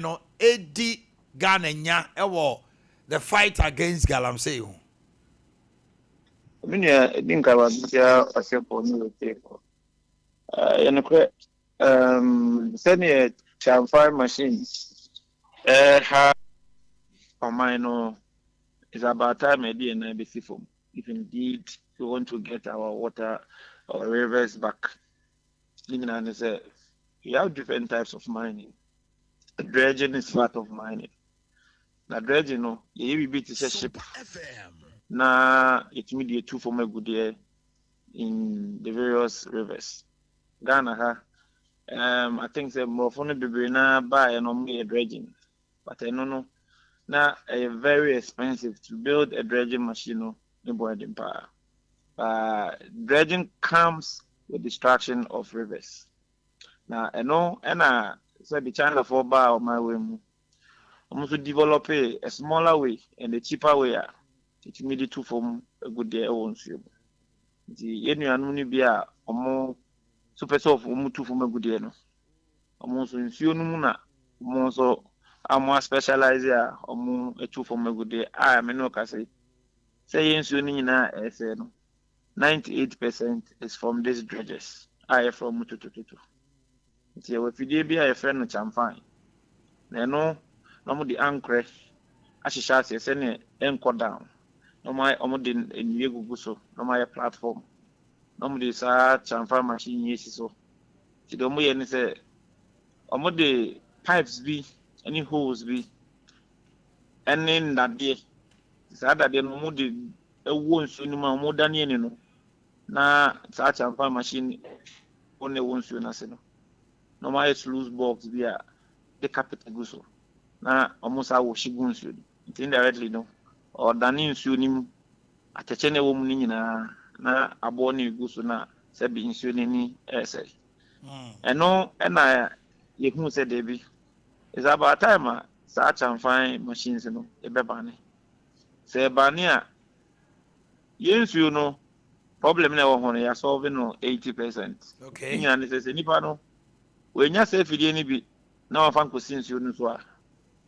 no edi Ghana nya ewo the fight against galamsey. I mean, I think I was here as a pony. Send a chamfer machine. How mine is about time a day and I be from. If indeed we want to get our water or rivers back, you have different types of mining. Dredging is part of mining. Now dredging, you be to say ship. Now it may be two from a good year in the various rivers. Ghana, I think the more funny be na buy and only a dredging, but I don't know. Now very expensive to build a dredging machine. No boarding power. Dredging comes with destruction of rivers. Now I know, and so the China for bar on my way. Almost to develop a smaller way and a cheaper way. It made it two from a good day owns you. The annual be a more super soft two from a good day. Almost in Fiona, almost so I'm more specialized here, or more a two from a good day. I am no say. Say in Sunina, I say 98% is from these dredges. I am from Mutututu. If you be a friend which I'm fine. No the anchor. As she shall say, send it anchor down. No my omodin in Yeguso, no my platform. No the chamfer machine yes so. She don't know any say omode pipes be any holes be any that day. Sad that they no more the a wound soon more than any no. Na such a machine only one soon as no. No my sluice box be a the capital guso. Na almost I was she goons you. Indirectly no. Or Danin Sunim at a chene woman na aboni guso na sabi insulini essay. And no, and I, you who said Debbie, it's about time such and fine machines, a bebani. Say, Bania, yes, you know, problem never when you are solving 80%. Okay. And it says, Nipano, when you say, if you didn't be, now I found since you know,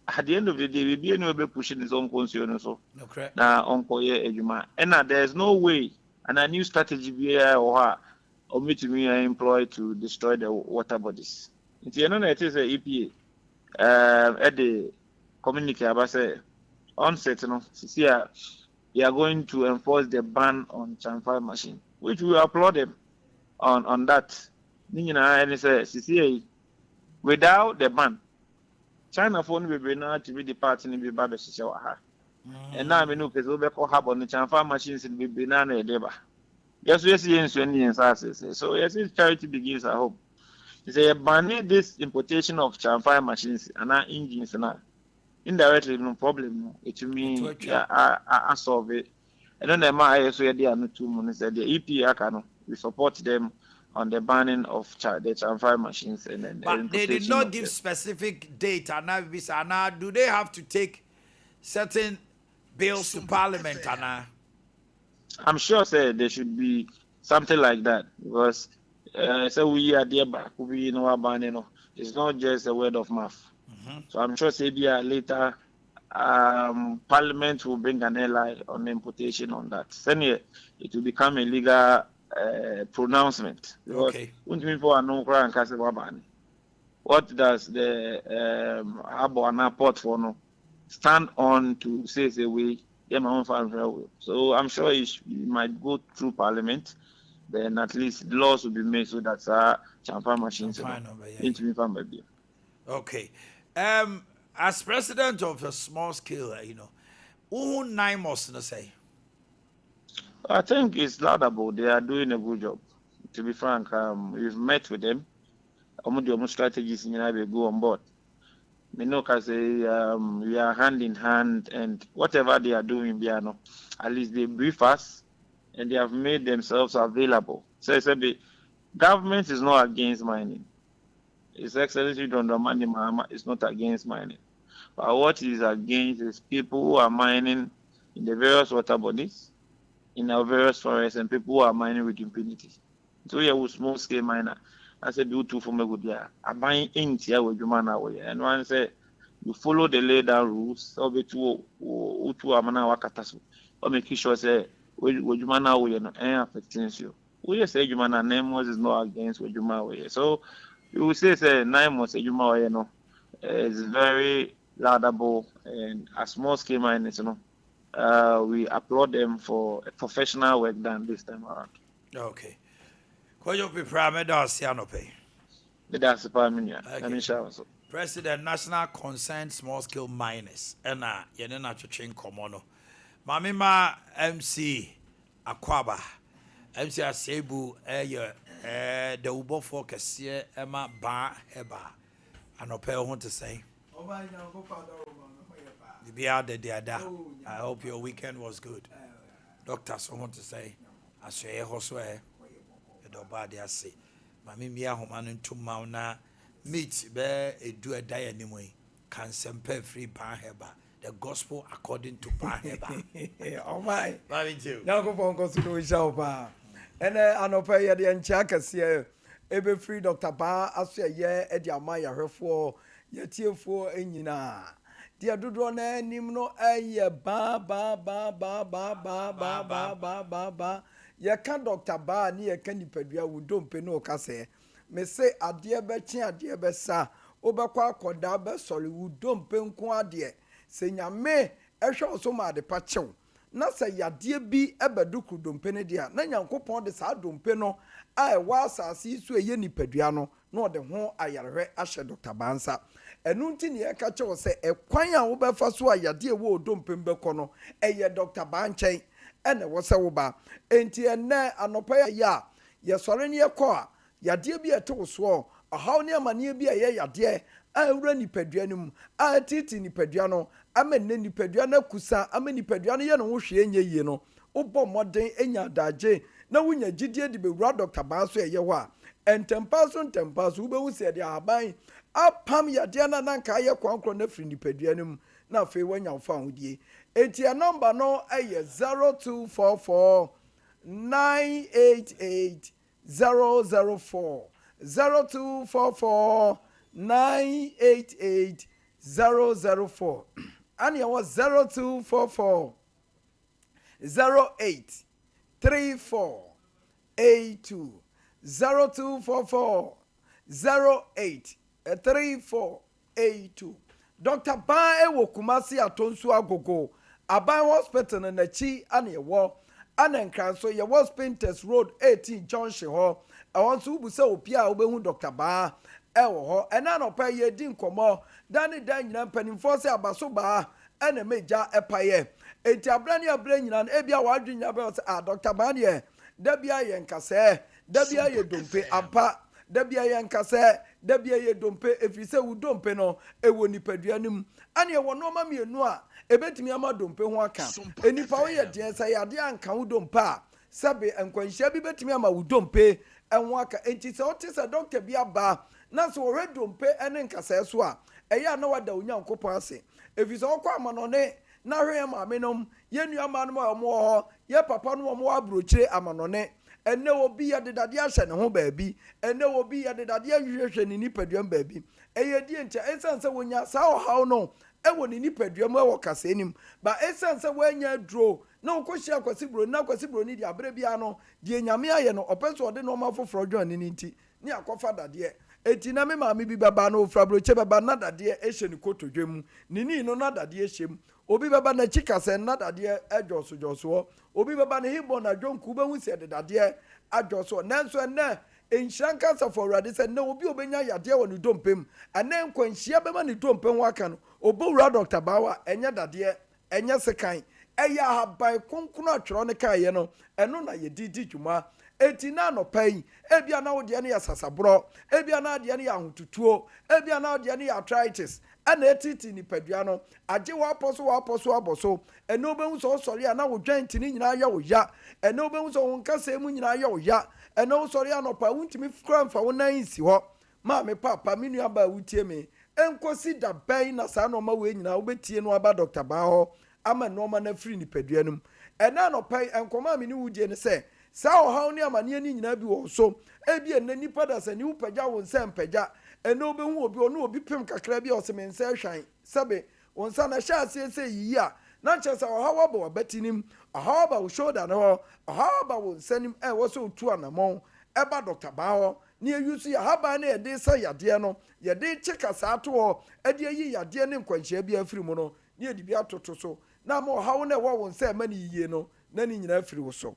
at the end of the day, we be anyway pushing his own concern so. Okay. Now, Uncle, yeah, and there's no way, and a new strategy be or her. Or me to me employed to destroy the water bodies. It's you know it is a EPA. At the community about say onset, see, you are going to enforce the ban on chamfer machine, which we applaud them on that. And say, see, without the ban, China phone will be now to be the party in the Baba Shishawaha. And now I know because we have on the chamfer machines in the banana deba. Yes, yes, so yes, charity begins at home. They banning this importation of chamfer machines and our engines and indirectly no problem. It to me, yeah, I solve it. And then the ISO they are not 2 months. The EPA we support them on the banning of the chamfer machines and then. But they did not give specific data. Now, do they have to take certain bills to Parliament? I'm sure there should be something like that because so we are there back we know about it's not just a word of mouth. So I'm sure later Parliament will bring an ally on importation on that. Then it will become a legal pronouncement. Okay. What does the Abona port for no stand on to say the way? So I'm sure it might go through Parliament. Then at least laws will be made so that chamfer machines into family. Okay. As president of a small scale, who 9 must say? I think it's laudable. They are doing a good job. To be frank, we've met with them. Almost strategies in United go on board. Minoka say we are hand in hand, and whatever they are doing, at least they brief us, and they have made themselves available. So the government is not against mining. His Excellency John Dramani Mahama is not against mining, but what he is against is people who are mining in the various water bodies, in our various forests, and people who are mining with impunity. So we are small scale miner. I said, do two for me good year. I buy in here with Jumana way. And one said, you follow the laid down rules. So be to amana wakataso. Or making sure say what you man we no affecting you. We say you man 9 months is not against what you man. So you will say 9 months you man is very laudable and a small scale minus, we applaud them for professional work done this time around. Okay. Koyo Pipra Medal pay. That's the Paminia. President National Concerned Small Scale Miners. Ena yenena chuchin komono. Mamima MC Akwaba. MC Asebu the Ubo focus here Emma Ba Heba. Anope want to say. I hope your weekend was good. Doctors want to say. I say Hoswe. The body I say. Mammy Mia Homan to Mauna meet bear a do a die anyway. Can semper free Panheba. The gospel according to Panheba. Oh my. Love you. Now go for Constitution. And I know pay the Enchakas here. Ebe free Dr. Ba as a year at Yamaya her for your tear for Enina. Dear Dudrone Nimno a ba. Ya can Dr. Ba near Kenny Pedria who don't pay no case. Me say a dear betchin, a dear bessa, Obaqua Condaba, sorry, who don't pay un dear. Say ya me, a show so mad the patcho. Na say ya dear be ever do could don't penny dear. Nan coupon the sad don't penno. I was a see so a yenny Pedriano, nor the whole I read Asher Dr. Bansa. And nothing ye catch or say a quanya over for so ya dear wo don't pimbe kono, a ya Dr. Banche. And was a woba. Ain't ye ne anopaya ya. Ya sorry ya qua. Ya dear be a toe swore. A how near mania be a ya dear. I run Pedrianum. I tit in Pedriano. I mean any Pedriana Cusa. I mean Pedriana yan wushi ye no. Upo modern enya daje. Na when ya gidia de be rod Dr. Basso a yawa. And tempas who said ya buying. Up pam ya diana nanka ya quancro nefri ni Pedrianum. Now fe when you found ye. It's your number no 0244 988 004 0244 988 004 and you was 0244 08 3482 0244 08 3482 Dr. Ba Ewo Kumasi Atonsu Agogo Aban Hospital na chi ane wo anenkran so ye was Painters Road 18 Junction ho awonso busa opia obehu Dr. Ba ewo ho ena no pa ye di nkomo dani dan nyina mpanimfo se abaso ba ena meja epaye enti abra nyina ebia wadwenya be Dr. Ba ne da bia ye nkase da bia ye dompe ampa da bia ye nkase da bia ye dompe efise wu dompe no ewo nipaduanum ane wo no ma mienu a ebetimi ama dompe ho aka enipa wo ye de sa ya de anka wo dompe a sabe enkwanhia bi betimi ama wo dompe enho aka enti se otisa doctor bi aba na so wo dompe ene nkasa so a eya na wada onyankopon ase efise okwa amanone na hwe ma menom ye nuama no mo ho ye papa no mo abrochire amanone ene obi ya de dade ahye ne ho baabi ene obi ya de dade ahwehwe ne nipaduam baabi eye die ntia ensanse wonya sa ohaw no ewo ne nipaduam ewo kasa enim ba ensanse wonya dro na okohia kwasibro na kwasibro ni di abere bia no die nyame aye no openso ode no mafoforo dwan ne nti ni akofa dade eti na me maame bi baba no ofrabroche baba na dade ehye ne kotodwam ni no na dade ehyem obi baba na chikase na dade ejoso obi baba na hibo na dwonku be hu se de dade ajoso nanso na enhyanka safo rade se na obi obenya yade wo ne dompem ana nkwanhia be ma ne dompem waka no obowura Dr. Bawa enye dade enye sekan eya habai konkunu atwero ne kaye no eno na ye didi dwuma eti na no pai ebia na wo de ne ya sasabro ebia na de ne ya hotutuo ebia na de ne ya arthritis ana etiti ni padua no age wa aposo aboso eno obehu so sori ana wo dwant ni nyina ya wo ya eno obehu so wonkasa mu nyina ya wo ya eno sori anopa wuntimi fukra mfa wo nan si ho ma me papa me nua ba wutie me enkosi da bai na sa no ma we nyina wo betie no aba Dr. Ba ho ama no ma na free ni padua num ena no pai enkoma me ni wudie ne se sa o haw ni amane ni nyina bi wo so ebi en nipa da se ni upagya wo nse mpagya eno obehu obi ono obi pem kakra bi o se me nse hwan sɛbe onsa na hyɛ aseɛ sɛ yiyi a na kyerɛ sɛ ɔhaw aba w'abatinim ɔhaw aba wo shoulder no hɔ ɔhaw aba wo nsanim ɛwɔ sɛ otu anamɔn ɛba Dr. Baa hɔ ne eyi so yɛ haban ne yɛde sɛ yadeɛ no yɛde kye kasa ato hɔ ɛde ayi yadeɛ ne nkwanhyia bi afiri mu no ne yɛde bi atoto so na ma ɔhaw na ɛwɔ wo nsa ɛma ne yie no na ne nyinaa afiri wo so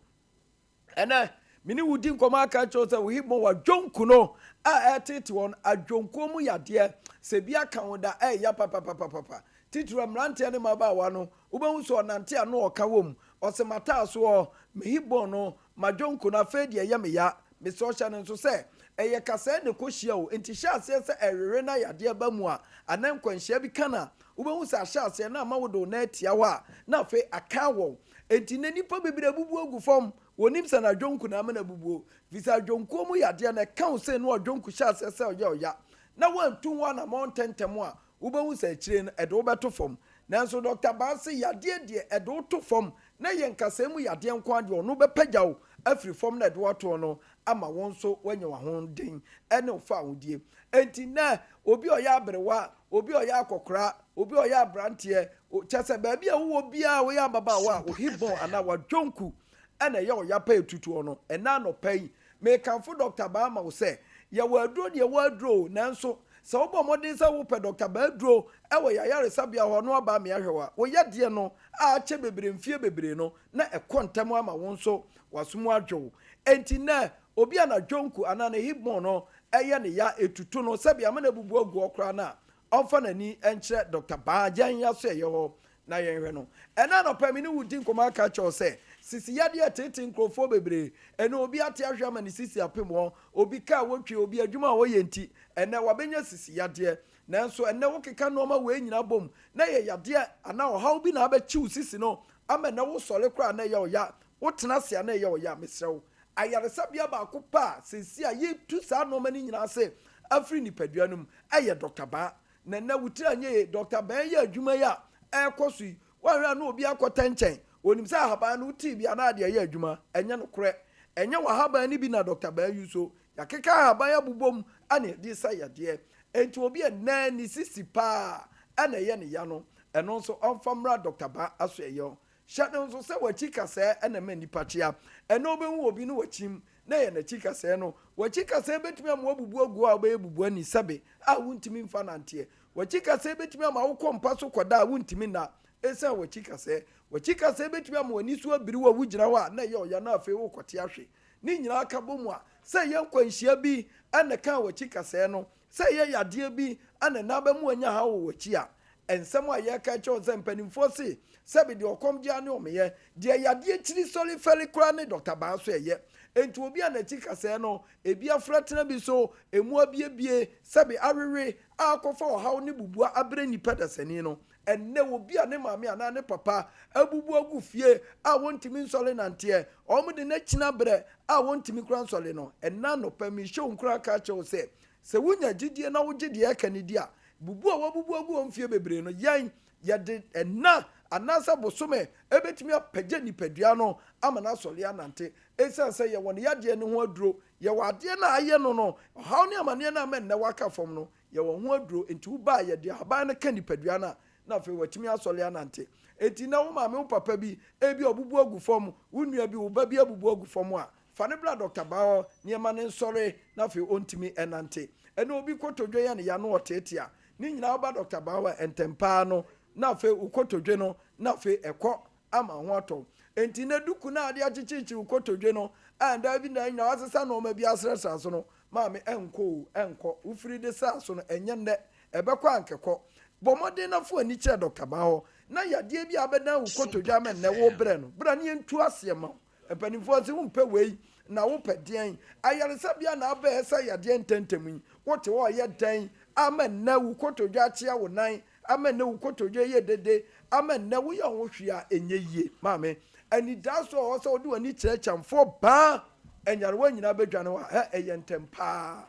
ɛnɛ mini wudi nkɔmɔ aka kyerɛ sɛ wohi bɔ wadwonku no a ɛtete wɔn adwonkuo mu yadeɛ sɛ bi aka ho da ɛyɛ papapapapa titiri mmeranteɛ ne mmabaawa no wobɛhu sɛ ɔnante a no ɔka wɔ mu ɔsɛ mataa so ɔ mehi bɔ no madwonku no afei deɛ ɛyɛ meya mesɛ ɔhyɛ no nso sɛ ɛyɛ kasaa ne kɔhyia o nti hyɛ aseɛ sɛ ɛrere na yadeɛ ba mu a anan nkwanhyia bi ka na wobɛhu sɛ ahyɛ aseɛ na ama wode wo na atia hɔ a na afei aka wɔ enti na nipa bebree abubu agu fam wonim sɛ na adwonku na amana bubuo visa adwonkuo mu yadeɛ na ɛka wo sɛ no adwonku hyɛ aseɛ sɛ ɔyɛ ɔya na wantu ho anamɔ ntɛntɛm a wobɛhu sɛ akyire no ɛde wobɛto fam nanso Dr. Baa se yadeɛ deɛ ɛde woto fam na yɛ nkasa mu yadeɛ nko adeɛ ɔno bɛpagya wo afiri fam na ɛde woatoɔ no ama wɔn nso wanya w'ahoden ɛne wofa ahodie enti na obi ɔyɛ aberewa obi ɔyɛ akɔkora obi ɔyɛ abranteɛ kyɛ sɛ baabi a wowɔ biara woyɛ ababaawa a wohibɔn anaa wadwonku ɛna ɛyɛ ɔya pa etutuo no ɛna anɔpa yi mekanfo Dr. Baa ma wo sɛ yɛwɔ aduro deɛ ɛwɔ aduro nanso sɛ wobɔ mmɔden sɛ wopɛ Dr. Baa aduro ɛwɔ yayaresabea hɔ no aba meahwɛ a woyɛ deɛ no a akyɛ bebree mfie bebree no na ɛkɔ ntɛm ama wo nso wasom adwo enti na obi a na dwonku anaa na hibon no ɛyɛ ne ya etutu no sɛbi ama na bubu agu ɔkora na ɔmfa n'ani ɛnkyerɛ Dr. Baa gyan ya so ɛyɛ hɔ na yɛnhwɛ no ɛna anɔpa mi ne wudi nkɔmɔ aka kyɛw sɛ sisi yadeɛ tete nkurɔfoɔ bebree ɛna obi ate ahwɛ ama ne sisi apem hɔ obi kaa wotwe obi adwuma a wɔyɛ nti ɛnɛ wabɛnya sisi yadeɛ nanso ɛnɛ wokeka nneɛma wɔ nyina bom na yɛ yadeɛ anaa ɔhaw bi na abɛkyiw sisi no ama na wosɔre koraa na ɛyɛ ɔya wotena se a na ɛyɛ ɔya mesrɛw ayaresabea baako pa sisi a yɛtu saa nneɛma no nyinaa sɛ afiri nipadua no mu ɛyɛ Dr. Baa na ɛnɛ wotira nyɛ Dr. Baa yɛ adwuma yi a ɛkɔ so yi wɔahwɛ no obi akɔtɛ nkyɛn onim sɛ ahaban no ti bi ana de ɛyɛ adwuma ɛnyɛ no korɛ ɛnyɛ wɔ ahaban no bi na Dr. Baa yi so yakeka ahaban abubom ana de sa yadeɛ enti obi ɛnɛ ni sisi pa ana ɛyɛ ne ya no ɛno nso ɔmfamra Dr. Baa aso ɛyɛ hyɛ no nso sɛ wachi kasɛɛ ɛna ma nipa kyea ɛna obɛhu obi no wachim na yɛ n'akyi kasɛɛ no wachi kasɛɛ betumi ama wabubu agu a ɔbɛyɛ bubu ani sɛbe a wontumi mfa nanteɛ wachi kasɛɛ betumi ama wokɔ mpa so kɔda a wontumi na esa wachi kasɛɛ betumi ama wani so abiri wa wugyina hɔ a na yɛ ɔya na afei wokɔte ahwe ne nyinaa aka bɔ mu a sɛ yɛ nkwanhyia bi ɛna ka wachi kasɛɛ no sɛ yɛ yadeɛ bi ɛna na bɛmu anya ha wɔ wachi a ensɛm a yɛka kyɛw sɛ mpanimfoɔ se sɛbi deɛ ɔkɔm gya ne ɔmeyɛ deɛ yadeɛ kyiri sɔre fɛre koraa ne Dr. Baa so ɛyɛ enti obi a n'akyi kasɛɛ no ebi afra tena bi so emu abiebie sɛbi awewe a akɔfa ɔhaw ne bubua abrɛ nipa dasani no ɛnɛ obi a ne maame anaa ne papa abubu agu fie a wɔntumi nsɔre nanteɛ ɔmo de n'akyina brɛ a wɔntumi kora nsɔre no ɛna nɔpɛ mi hyɛ nkura ka kyɛw sɛ wonya gyidie na wogye deɛ ɛka ne di a bubu a wabubu agu wɔn fie bebree no yɛn yɛde ɛna anaasɛ bosome ebetumi apagye nipadua no ama na asɔre anante esiane sɛ yɛwɔ ne yadeɛ ne ho aduro yɛwɔ adeɛ na ayɛ no no ɔhaw ne amaneɛ na ama nnɛ waka fam no yɛwɔ ho aduro nti woba yɛde ahaban no ka nipadua no na afei watumi asɔre anante enti na wo maame wo papa bi ebi obubu agu fam wo nua bi wo ba bi abubu agu fam a fa ne bra Dr. Baa nneɛma ne nsɔre na afei ontumi ɛnante ɛna obi kotodwe yɛ ne ya no ɔtete a ne nyinaa ba Dr. Baa ntɛmpaa no na afei ukotodwe no na afei ɛkɔ ama ho atɔ enti na duku na ade akyekyekyere ukotodwe no anda bi na nyina wasesa no ma bi asrɛsra so no maame ɛnkɔ ufiri de sa so no ɛnyɛ nnɛ ɛbɛkɔ ankɛkɔ bɔmɔden na fo ani kyerɛ Dr. Baa na yadeɛ bi abɛdan ukotodwe ama nnɛ wo brɛ no brɛ ne yɛntu aseɛ ma mpanimfoɔ sɛ wompɛ wei na wopɛ deɛn ayaresabea na abɛɛ sɛ yadeɛ ntɛntɛm yi wote hɔ ɔyɛ dan ama nnɛ ukotodwe akyea wo nan ama nnɛ ukotodwe yɛ dede ama nnɛ woyɛ ho hwe a ɛnyɛ yie maame ani da so ɔwɔ sɛ wode w'ani kyerɛ kyamfoɔ baa ɛnyarewa nyinaa bɛdwane hɔ a ɛyɛ ntɛm paa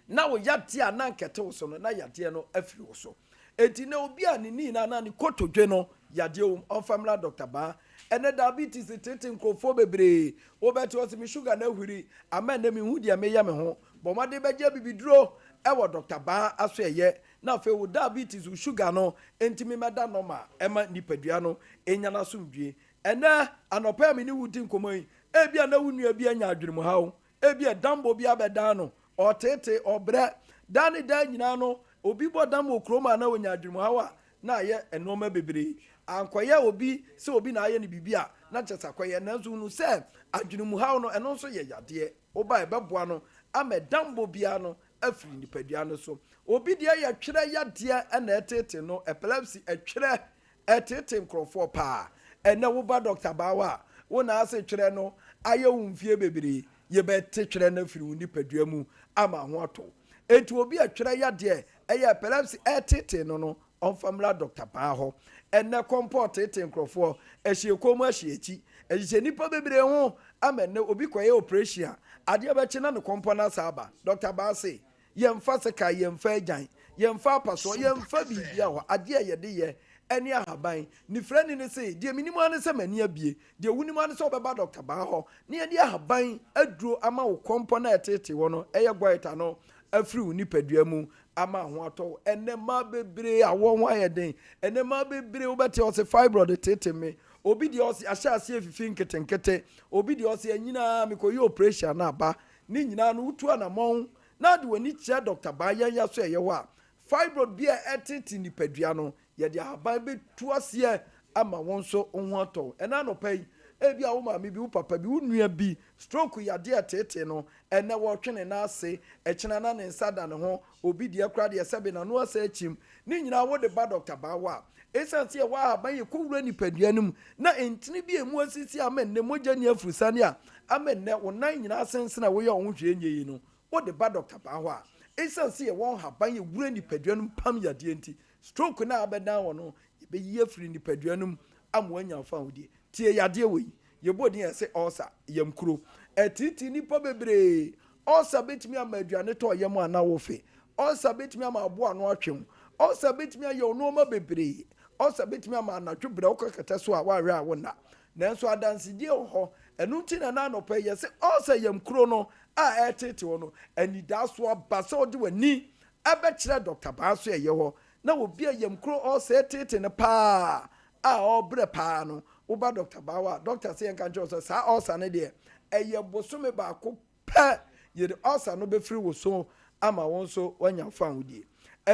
na wo yadeɛ a na nkɛte wo so no na yadeɛ no afiri wo so enti na obi a ne nii na ne kotodwe no yadeɛ wom ɔmfamla Dr. Baa ɛnɛ diabetes tete nkurɔfoɔ bebree wobɛte wɔ sɛ me sugar na ahuri ama nnɛ mehu deɛ meyɛ me ho bɔmmɔde bɛgye bibiduro ɛwɔ Dr. Baa aso ɛyɛ na fe wo diabetes wo sugar no entimi meda normal ema nipadua no enya na somdue ena anopa me ni wudi nkomai ebia na wunua bia nya adwene mu hawo ebia dambo bia beda no otete obre dani da nyina no obi bo dambo kroma na wonya adwene mu hawo na ye enoma bebre ankoye obi se obi na aye ni bibia na chesa koye na nso nu se adwene mu hawo no eno nso ye yade oba ebeboa no amedambo bia no afiri nipadua no so obi de ya twere yade na etete no epilepsy etwere etete nkrofo pa ena wo ba Dr. Bawa wo na ase twere no aye wumfie bebere ye bete twere na afiri nipadua mu ama ho ato enti obi atwere yade eye epilepsy etete no onfamla Dr. Baho ena comport etete nkrofo ehie komu ehie echi ehie nipa bebere ho amene obi koye operation ade ba china no kompona saba Dr. Base yemfa seka yemfa agyan yemfa paso yemfa bibia ho ade yede ye eni ahaban ni freni ne say de minimu ane se mani abie de wunimu ane se obeba Dr. Baho ne ye de ahaban aduro ama wo kompona etete wo no eye goita no afiri nipadua mu ama ho ato enema bebre awo ho ayeden enema bebre obete o se fibroid tete me obi de o se ahyase afifi nketenkete obi de o se anyina mekoyi operation na aba ni nyina no utu anamon na de wani kye Dr. Bayan ya so eye wa fibroid bia etete nipadua no ye de aban betu ase ama won so ho ato ena no pai ebi awo ma me bi wo papa bi wo nua bi stroke ya de atete no ene wo twene na ase ekina na ne nsada ne ho obi de akra de sebe na no ase achim ni nyina wo de ba Dr. Bawa esanse ye wa aban ye kowura nipadua num na entini bi emu asisi amenne moja ni afurusane a amenne wo nan nyina asensena wo ye wo hwe enyeyi no wo de ba Dr. Bawa esanse ye wo aban ye wura nipadua num pam ya de enti stroke na abedan wo no be yi afiri nipadua num amwanya fa wodi tie yade we yebodi ese osa yemkuro etiti nipa bebre osa betimi amaduane to yem ana wo fe osa betimi ama abo ano atwem osa betimi ayo no ma bebre osa betimi ama anadwobre okakata so a wawe a wona nanso adansidi ho enu nti na na nopa yese osa yemkuro no a etete wo no anida so abasa odi wani abekire Dr. Baso eye ho na obi yemkuro osa etete ne pa a obre pa no uba Dr. Bawa Dr. say enka jo so sa osa ne de eye bosome ba ko pe ye de osa no be free wo so ama won so wanya fan wudie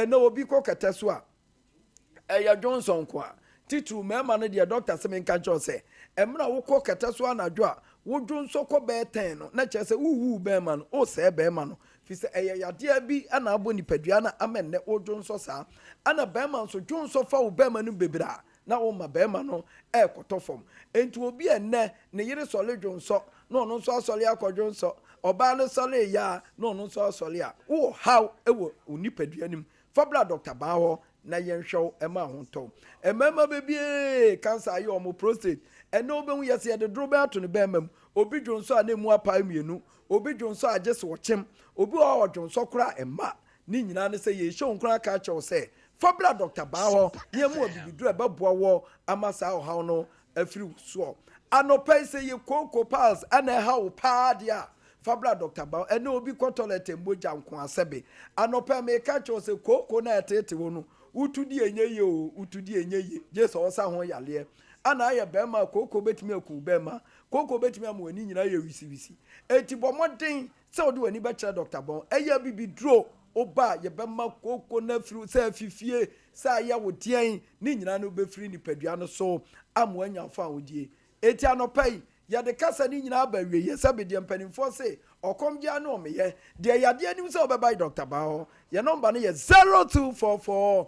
na obi ko kata so a eye Johnson ko a titu mema ne de Dr. say enka jo say emra wo ko kata so anadwo a wo Johnson ko be 10 no na che say wu be ma no o se be ma no fi say eye yade bi ana abo nipadua na amenne wo Johnson sa ana be ma so Johnson fa wo be ma no bebra na wo ma be ma no ekotofom enti obi enne ne yire sole Johnson no no so asole akwadwonso oba no sole ya no no so asole a wo how ewo onipadua nim fabla Dr. Baho na yenhwew ema honto emema bebie cancer ayo mo prostate ene obehu yese de drobe ato ne bemam obi Johnson a na mu apa mienu obi Johnson a jese wo chem obi o Johnson kura ema ni nyina ne se ye hwe nkura ka chew se fabla Dr. Baho ye mu obibidru ebeboa wo amasa o haw no afiri so anopai se ye koko pals ana haw pa dia fabla Dr. Baho ene obi ko toilet moja nko asebe anopai me ka chew se koko na etete wo no utudi enyeye o utudi enyeye jesu osa ho yale ana aye bema koko betimi aku bema koko betimi amwani nyina ye wisi eti bomoden se odi wani be kire Dr. Baho eye bibidro oba ye bema koko na firi se fifie sa ya wodien ni nyina no be firi nipadua no so amwanya fa wodie eti anopai ya de kasa ni nyina ba wie ye sabe de mpanimfo se okomgya no meye de yade anim se obeba Dr. Baho ye number no ye 0244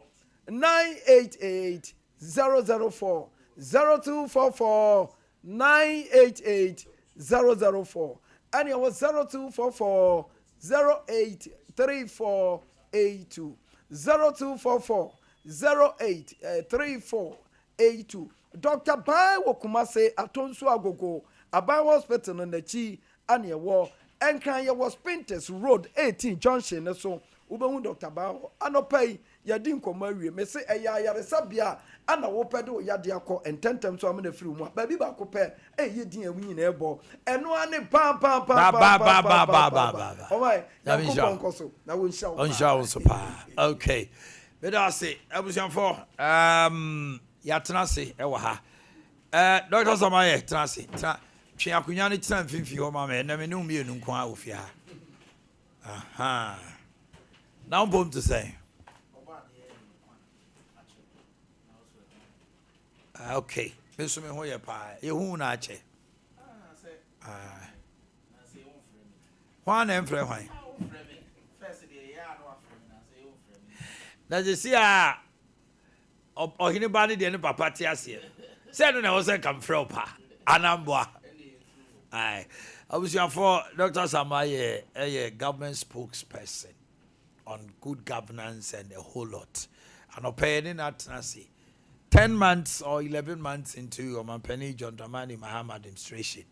988 004 0244 988 004 and it was 0244 083482 0244 083482 Dr. Bai Wokumase atonsu agogo Abai Hospital no nachi ane ewo enkan ye was Spinters Road 18 Junction so ubehu Dr. Bai anopai yadi nkoma wie me se eya yaresabia ana wo pede o yade akọ ententem so amena firi mu ba bi ba ko pe ye din awunyi na ebo eno ane pam oh my na wo nshaw on so pa okay But I say, I was young for Yatanasi, Ewaha. Doctor Samaye, Transi, Chiakunyani Tran Fifi, or mamma, and never knew me in Unqua of ya. Aha. Now, boom to say. Okay, Miss me Hoya Pie, you who not che. One and for wine. Does you see or anybody the papa tears here? Said when I was a come from pa, Anambwa. Aye, I was your for Dr. Samaye, a government spokesperson on good governance and a whole lot. And opinion at Nancy. 10 months or 11 months into Omanhene John Dramani Mahama administration,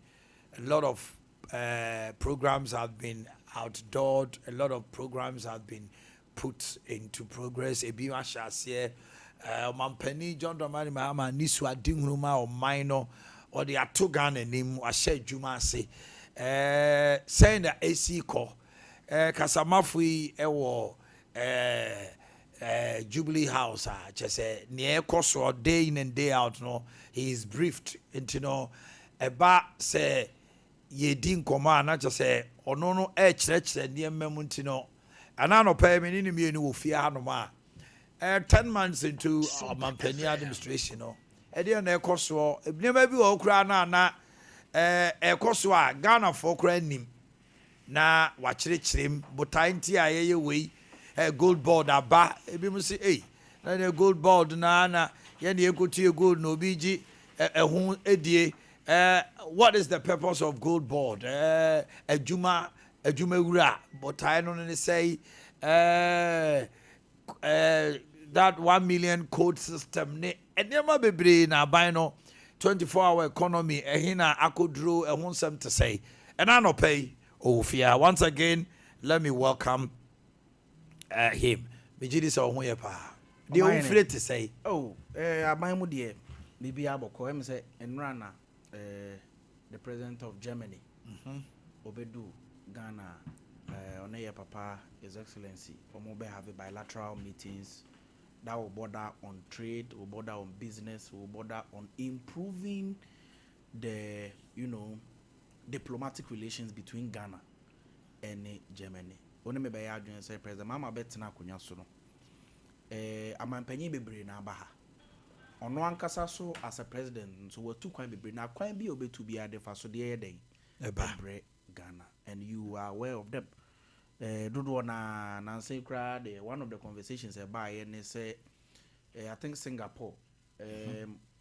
a lot of programs have been outdoored, a lot of programs have been put into progress. Ebiwa Shasie, Omanhene John Dramani Mahama Niswa Dingruma or minor or the Atogan and him was said Jumase, saying that AC call, Kasamafui, Jubilee House, just say near course or day in and day out. No, he is briefed into about say ye din command, not just say or no church and near Memuntino, and I no pay me in me no fear no ma. 10 months into Omanhene administration, no, and then a course or never be all crana na a course Ghana for cranim na watch him, but time tia way. Gold board aba ebi mu say na the gold board na ye na ekotie gold no biji ehun edie what is the purpose of gold board adwuma wura but I no say that 1 million code system ne enema bebre na ban no 24-hour economy ehina akodro ehun sem to say and I no pay ofia once again let me welcome him. Mijidi sa ohun ye pa. The own free to say. Oh, aban mu de bibi aboko em say enra na the president of Germany. Obedu Ghana on ye papa his excellency omo be have bilateral meetings that will border on trade, will border on business, will border on improving the diplomatic relations between Ghana and Germany. Oni me be ya adwen say president mama betina akonya so no amampanyi bebre na aba ha ono ankasa so as a president so watu kwan bebre na kwan bi obetu bi ade fa so de yeden bebre Ghana and you are aware of them dodo na say kra the one of the conversations about here say I think Singapore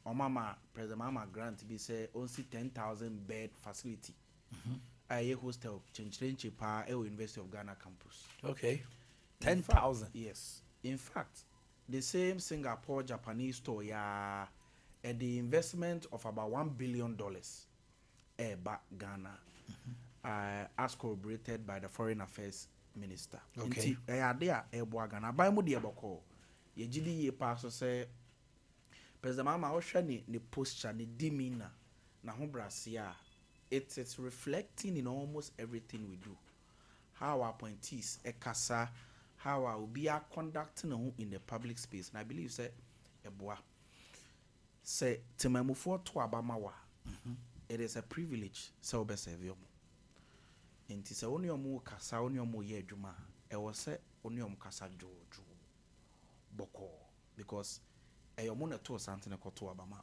mama president mama grant be say only 10,000 bed facility a hostel Chinchenche Pa University of Ghana campus. Okay. 10,000. Yes. In fact, the same Singapore Japanese store at the investment of about $1 billion back Ghana as corroborated by the Foreign Affairs Minister. Okay. There Ghana by mu de boko. Ye gidi ye pa so say President Mama ohwe ni posture ni demeanor na ho brasia. It's reflecting in almost everything we do. How our appointees, ekasa, how our be are conducting in the public space. And I believe say eboa. Say temamufo to abamawa. It is a privilege. So be serve Inti se oni omu kasa oni omu ye adwuma. E wo se oni omu kasa jojo. Boko because eyomu na to sante na koto abama.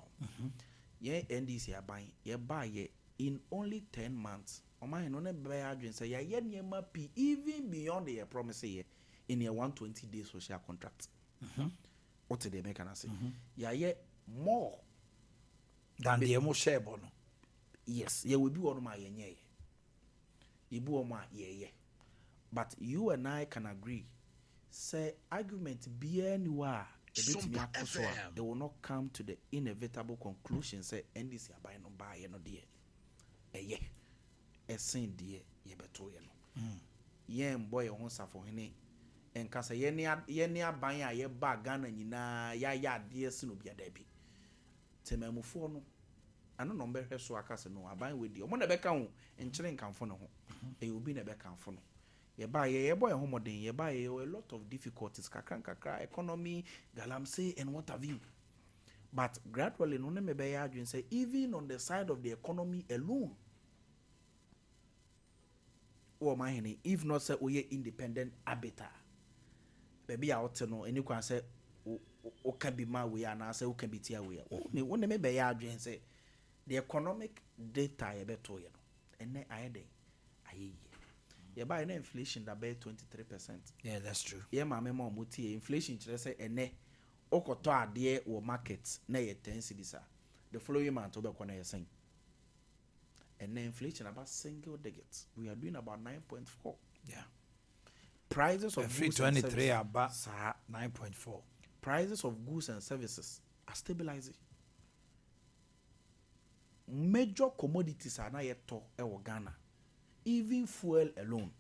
Ye NDC aban ye ba ye in only 10 months, Omanhene no be adwin say ya ye niema pi even beyond the promise here in a 120 day social contract. What did they make an say? Ya ye more than the emo share bono. Yes, ye will be one my ye. Ibu oma ye. But you and I can agree. Say argument be anywhere. They will not come to the inevitable conclusion. Say NDC abai no buy no dear. Ye a saint dear ye beto ye no. Ye boy on Safo and Cassa ye near banya ye bag Ghana ya dear Sinubia Debbie. Tememufono. I don't know better so I can no. I buy with you. Mona Becca and chilling come for no. It will be a Becca for no. ye boy homodin, ye buy a lot of difficulties, kakra, economy, galamsey, and what have you. But gradually, no me be arguing say even on the side of the economy alone, Omanhene, if not say we independent arbiter, baby out no, and you can say o can be my way and I say o can be tia way. Only one me be arguing say the economic data ye beto you know, and then aye. You buy an inflation that be 23%. Yeah, that's true. Yeah, my memo muti inflation just say ene okoto ade wo market na ye 10 cedis. The following month obe kwana ye saying. And then inflation about single digits. We are doing about 9.4. Yeah. Prices of free goods and 23 services, about 9.4. prices of goods and services are stabilizing. Major commodities are not yet to Ghana. Even fuel alone.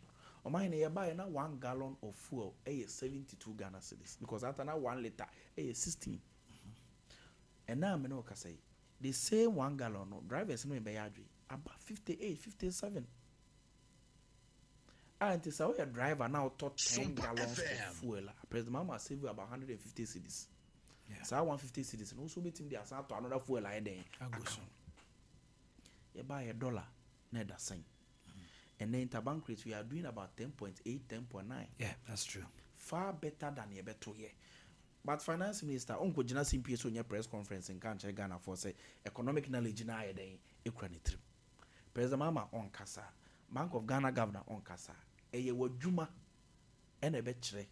Omanhene you buy now 1 gallon of fuel, 72 Ghana cedis. Because after now 1 liter, 16. And now I know what I say. The same 1 gallon, no, drivers no be about 58, 57. And it's a driver now taught 10 gallons of fuel. President Mama save you about 150 cedis. Yeah. So 150 cedis and also meeting the assault to another fuel like that. You buy $1, not the same. And then interbank rates we are doing about 10.8, 10.9. Yeah, that's true. Far better than you better here. But finance minister, Uncle Jina CPS on your press conference in Kanche Ghana for say economic knowledge na yede ekrani trip. President Mama on kasa, Bank of Ghana governor on kasa. Eye wajuma ene betre.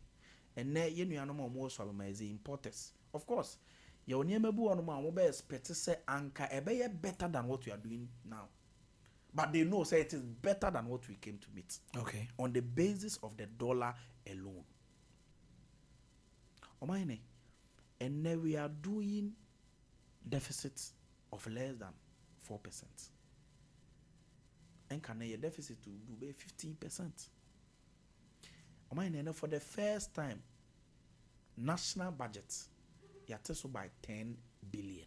Ene ye nuanom omo so abamaize importers. Of course, ye oniamebu onom a mo be expect say anka ebe better than what we are doing now. But they know say it is better than what we came to meet. Okay. On the basis of the dollar alone. Omanhene, and now we are doing deficits of less than 4%. And can a deficit to do by 15%? Omanhene, for the first time, national budget, you are so by 10 billion.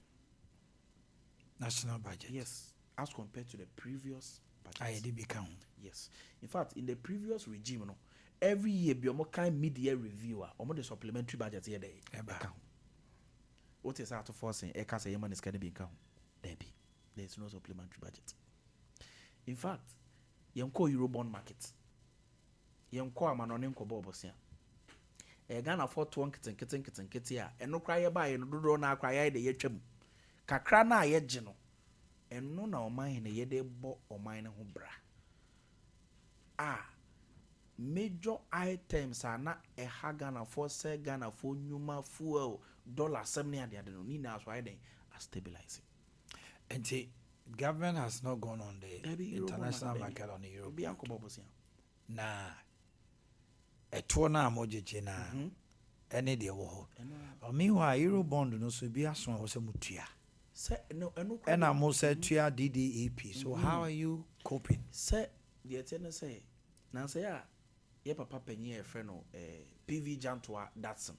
National budget. Yes, as compared to the previous budget. I did become. Yes. In fact, in the previous regime, no, every year, be a kind mid-year reviewer, or the supplementary budget here. What is out of forcing? A cast a man is going to be count. There's no supplementary budget. In fact, you call Eurobond market. You call a man on Bobosia. A Ghana for 2 kitten, and no cry by and do not cry the yetrim. Kakrana yejino. And no now mine a yede bo or mine bra. Major items are not a Hagana for say Ghana for Numa fuel $70 and the other Nina why they are stabilizing. And the government has not gone on the international market on the Euro. Nah. A tona moji na any de wo. Meanwhile, Euro bond no so be as one was a mutia. And I'm also tia DDEP. So how are you coping? Say the attendant say now say ye papa penye a friend PV Jantua Datsun.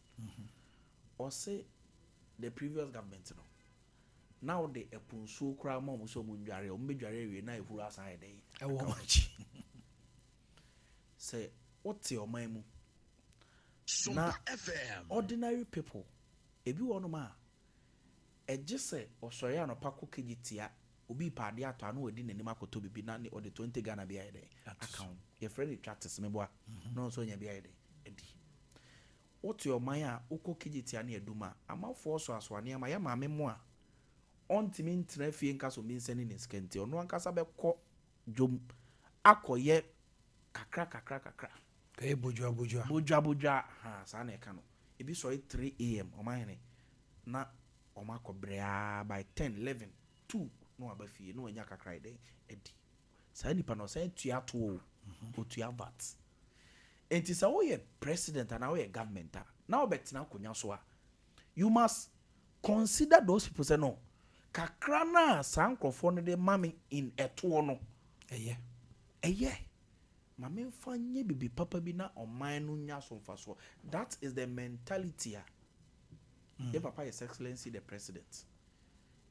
Or say the previous government no. Now the epunsu kra mom so munjare o medjare we na ehuru aside dey. I want. Say what's your mind? Sompa FM. Ordinary people. Ebi wonu ma eje say osori anopa ko kejitia obi paade ato anu odi nanim akoto bibi na ne odi 20 Ghana bi ayede account your friend attracts me boa no so nya bi ayede edi what your mind ukọ kejitia na eduma amafo so aswane ama ya maame mo a ontimi ntra fie nka so minsani ne skenti ono ankasa be kọ jom akoye kakra kay bojua ha sa na e ka no ebi so 3 am Omanhene na omako brea by 10 11 2 no abafie no anya kakra ide edi sa nipa no sa tua to o tua vat enti sa wo ye president and we government now betina konya so a you must consider those people say no kakra na sankrofo no de mame in eto no eye mame fanye bibi papa bi na oman no nya so mfa so that is the mentality Your papa is excellency the president.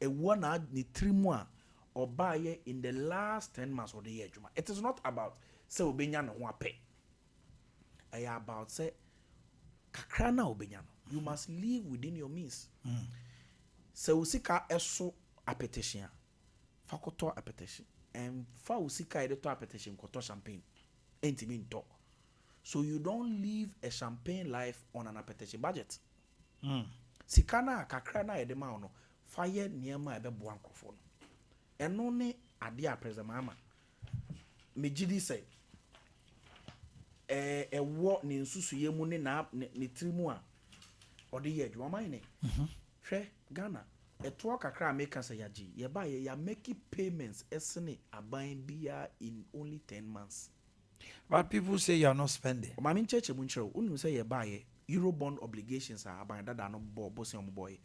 A one ad ni 3 mois or buy in the last 10 months of the year. It is not about say obenya no ho ape. about say kakra na obenya no. You must live within your means. So usika eso appetition. Fakoto appetition. And fa usika edeto appetition koto champagne. Enti mean talk. So you don't live a champagne life on an appetition budget. Sikana kakra na edema no fire niema ebe bo ankofo no. Eno ne ade a president mama. Me gidi say wo ne nsusu ye mu ne na ne trimu a ode ye adwuma man ne. Hwe Ghana eto kakra make say yaji ye ba ye ya make payments esene aban bia in only 10 months. But people say you are not spending. Mama church munchero unu say ye ba ye Eurobond obligations are aban dada no boss on boy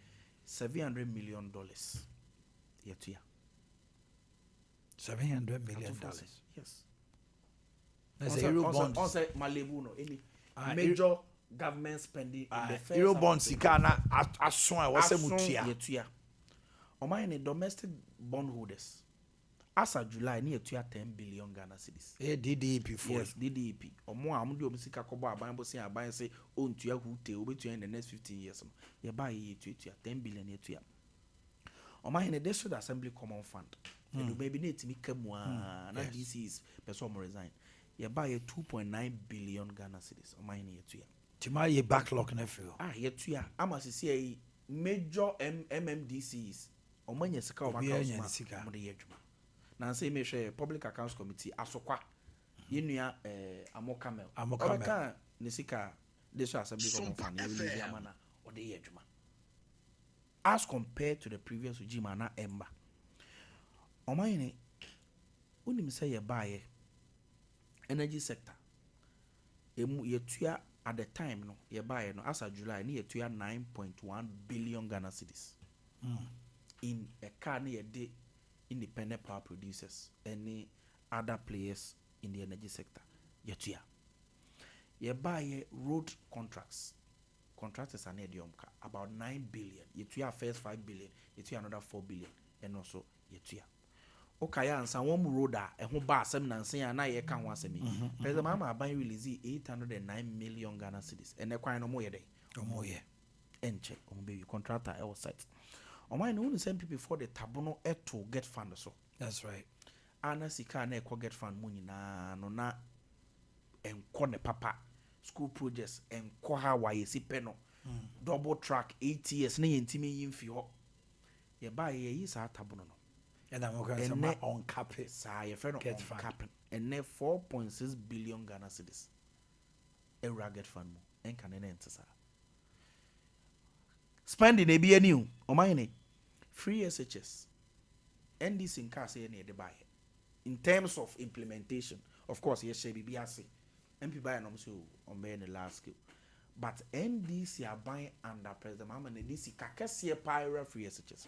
$700 million yet year. $700 million. Yes. That's a Eurobond. Also Malebu no any major government spending in the first Eurobond sikana aswan wase mutia. Yet year. Omanhene domestic bondholders. As of July, near 10 billion Ghana cedis. DDEP for yes, DDEP. Or more, I'm doing Sika Koba, Bible say, I buy and say, own to your who will be in the next 15 years. You buy it to 10 billion year to year. Or my in a district assembly common fund. And maybe need to make one, and this is person resign. You buy a 2.9 billion Ghana cedis. Or my in year to year. Tima ye backlog nephew. Year to year. I must see a major MMDCs. Or my Sika or my na say me share public accounts committee asokwa yenua amokamel obeka nesika this assembly common fund release amana or the adwuma as compared to the previous regime na emba Omanhene unim say ye baye energy sector yetua at the time no ye baye no as of July ni yetua 9.1 billion Ghana cedis in a car ni ye de independent power producers, any other players in the energy sector. Yetuya. You buy road contracts. Contractors are near about 9 billion. Yetuya first 5 billion. Yetuya another 4 billion. And also yetuya. Okay, and some road and who bar some nancy and I can't want me. President Mama buying release 809 million Ghana cedis. And they're quite no more day. No more year. And check on baby contractor outside. Omanhene who send people for the tabono to get fund so. That's right. Ana sika na ekwo get fund money na no na enko ne papa school projects enko ha wa yesi peno double track 8 years na yentimi yimfi ho ye ba ye yi sa tabono no and I'm going to on cap it sa ye fe no on cap and ne 4.6 billion Ghana cedis e get fund mo enka ne ntesa spending e bi ani Omanhene free SHS NDC in car say near the buy in terms of implementation of course yes she be say MP buy no so on be the last skill but NDC are buying under President Mahama NDC kakese pyra free SHS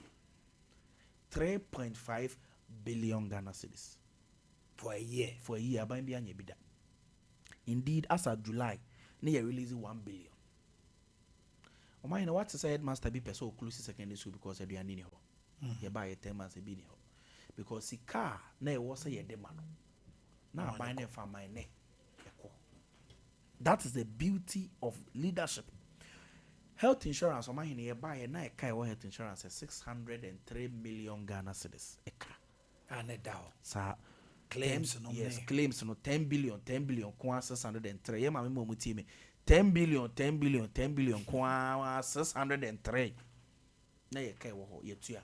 3.5 billion Ghana cedis for a year buying be anya bida indeed as of July near releasing 1 billion Omanhene what to say headmaster be person close secondary school because they are near you buy a 10 months a bit because the car na was say de man now buying them for my neck. That is the beauty of leadership. Health insurance Omanhene you buy a na car health insurance 603 million Ghana cedis a car and a down sa claims no yes claims no 10 billion kwa 603 ye ma me mo muti me 10 billion kwa 603 na ye kai wo ho ye tua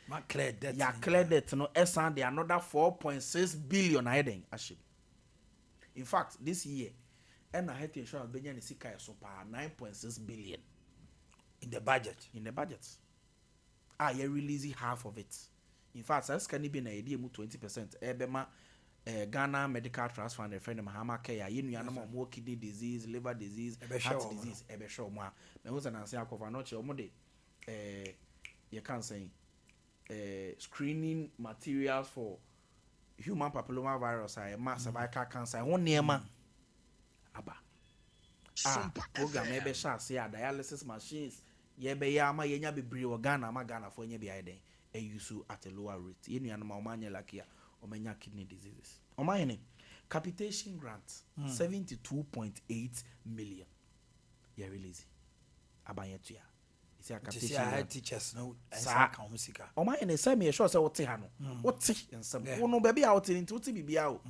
ma clear debt ya clear debt no esan de another 4.6 billion aiden aship in fact this year and health insurance benya ne sika so pa 9.6 billion in the budget you release half of it in fact as can be na idea mu 20% ebema Ghana Medical Trust Fund a friend of Mahama Kaya yenu ya nama mo kidney disease liver disease heart disease ebe show mo me was na say akofa no che omo de you can say screening materials for human papilloma virus cervical cancer won niema aba Sompa program ebe sha say dialysis machines ye be ya ma yenya bebre wo Ghana for nya bi aiden use at a lower rate yenu ya nama omanya lakia omenya kidney diseases Omanhene capitation grant 72.8 million. Yeah, release. Abayetua. It's a capitation. I had teachers no. Omanhene say me sure say wote ha no. Wote nsem. Wo no baby out into wote bibia o.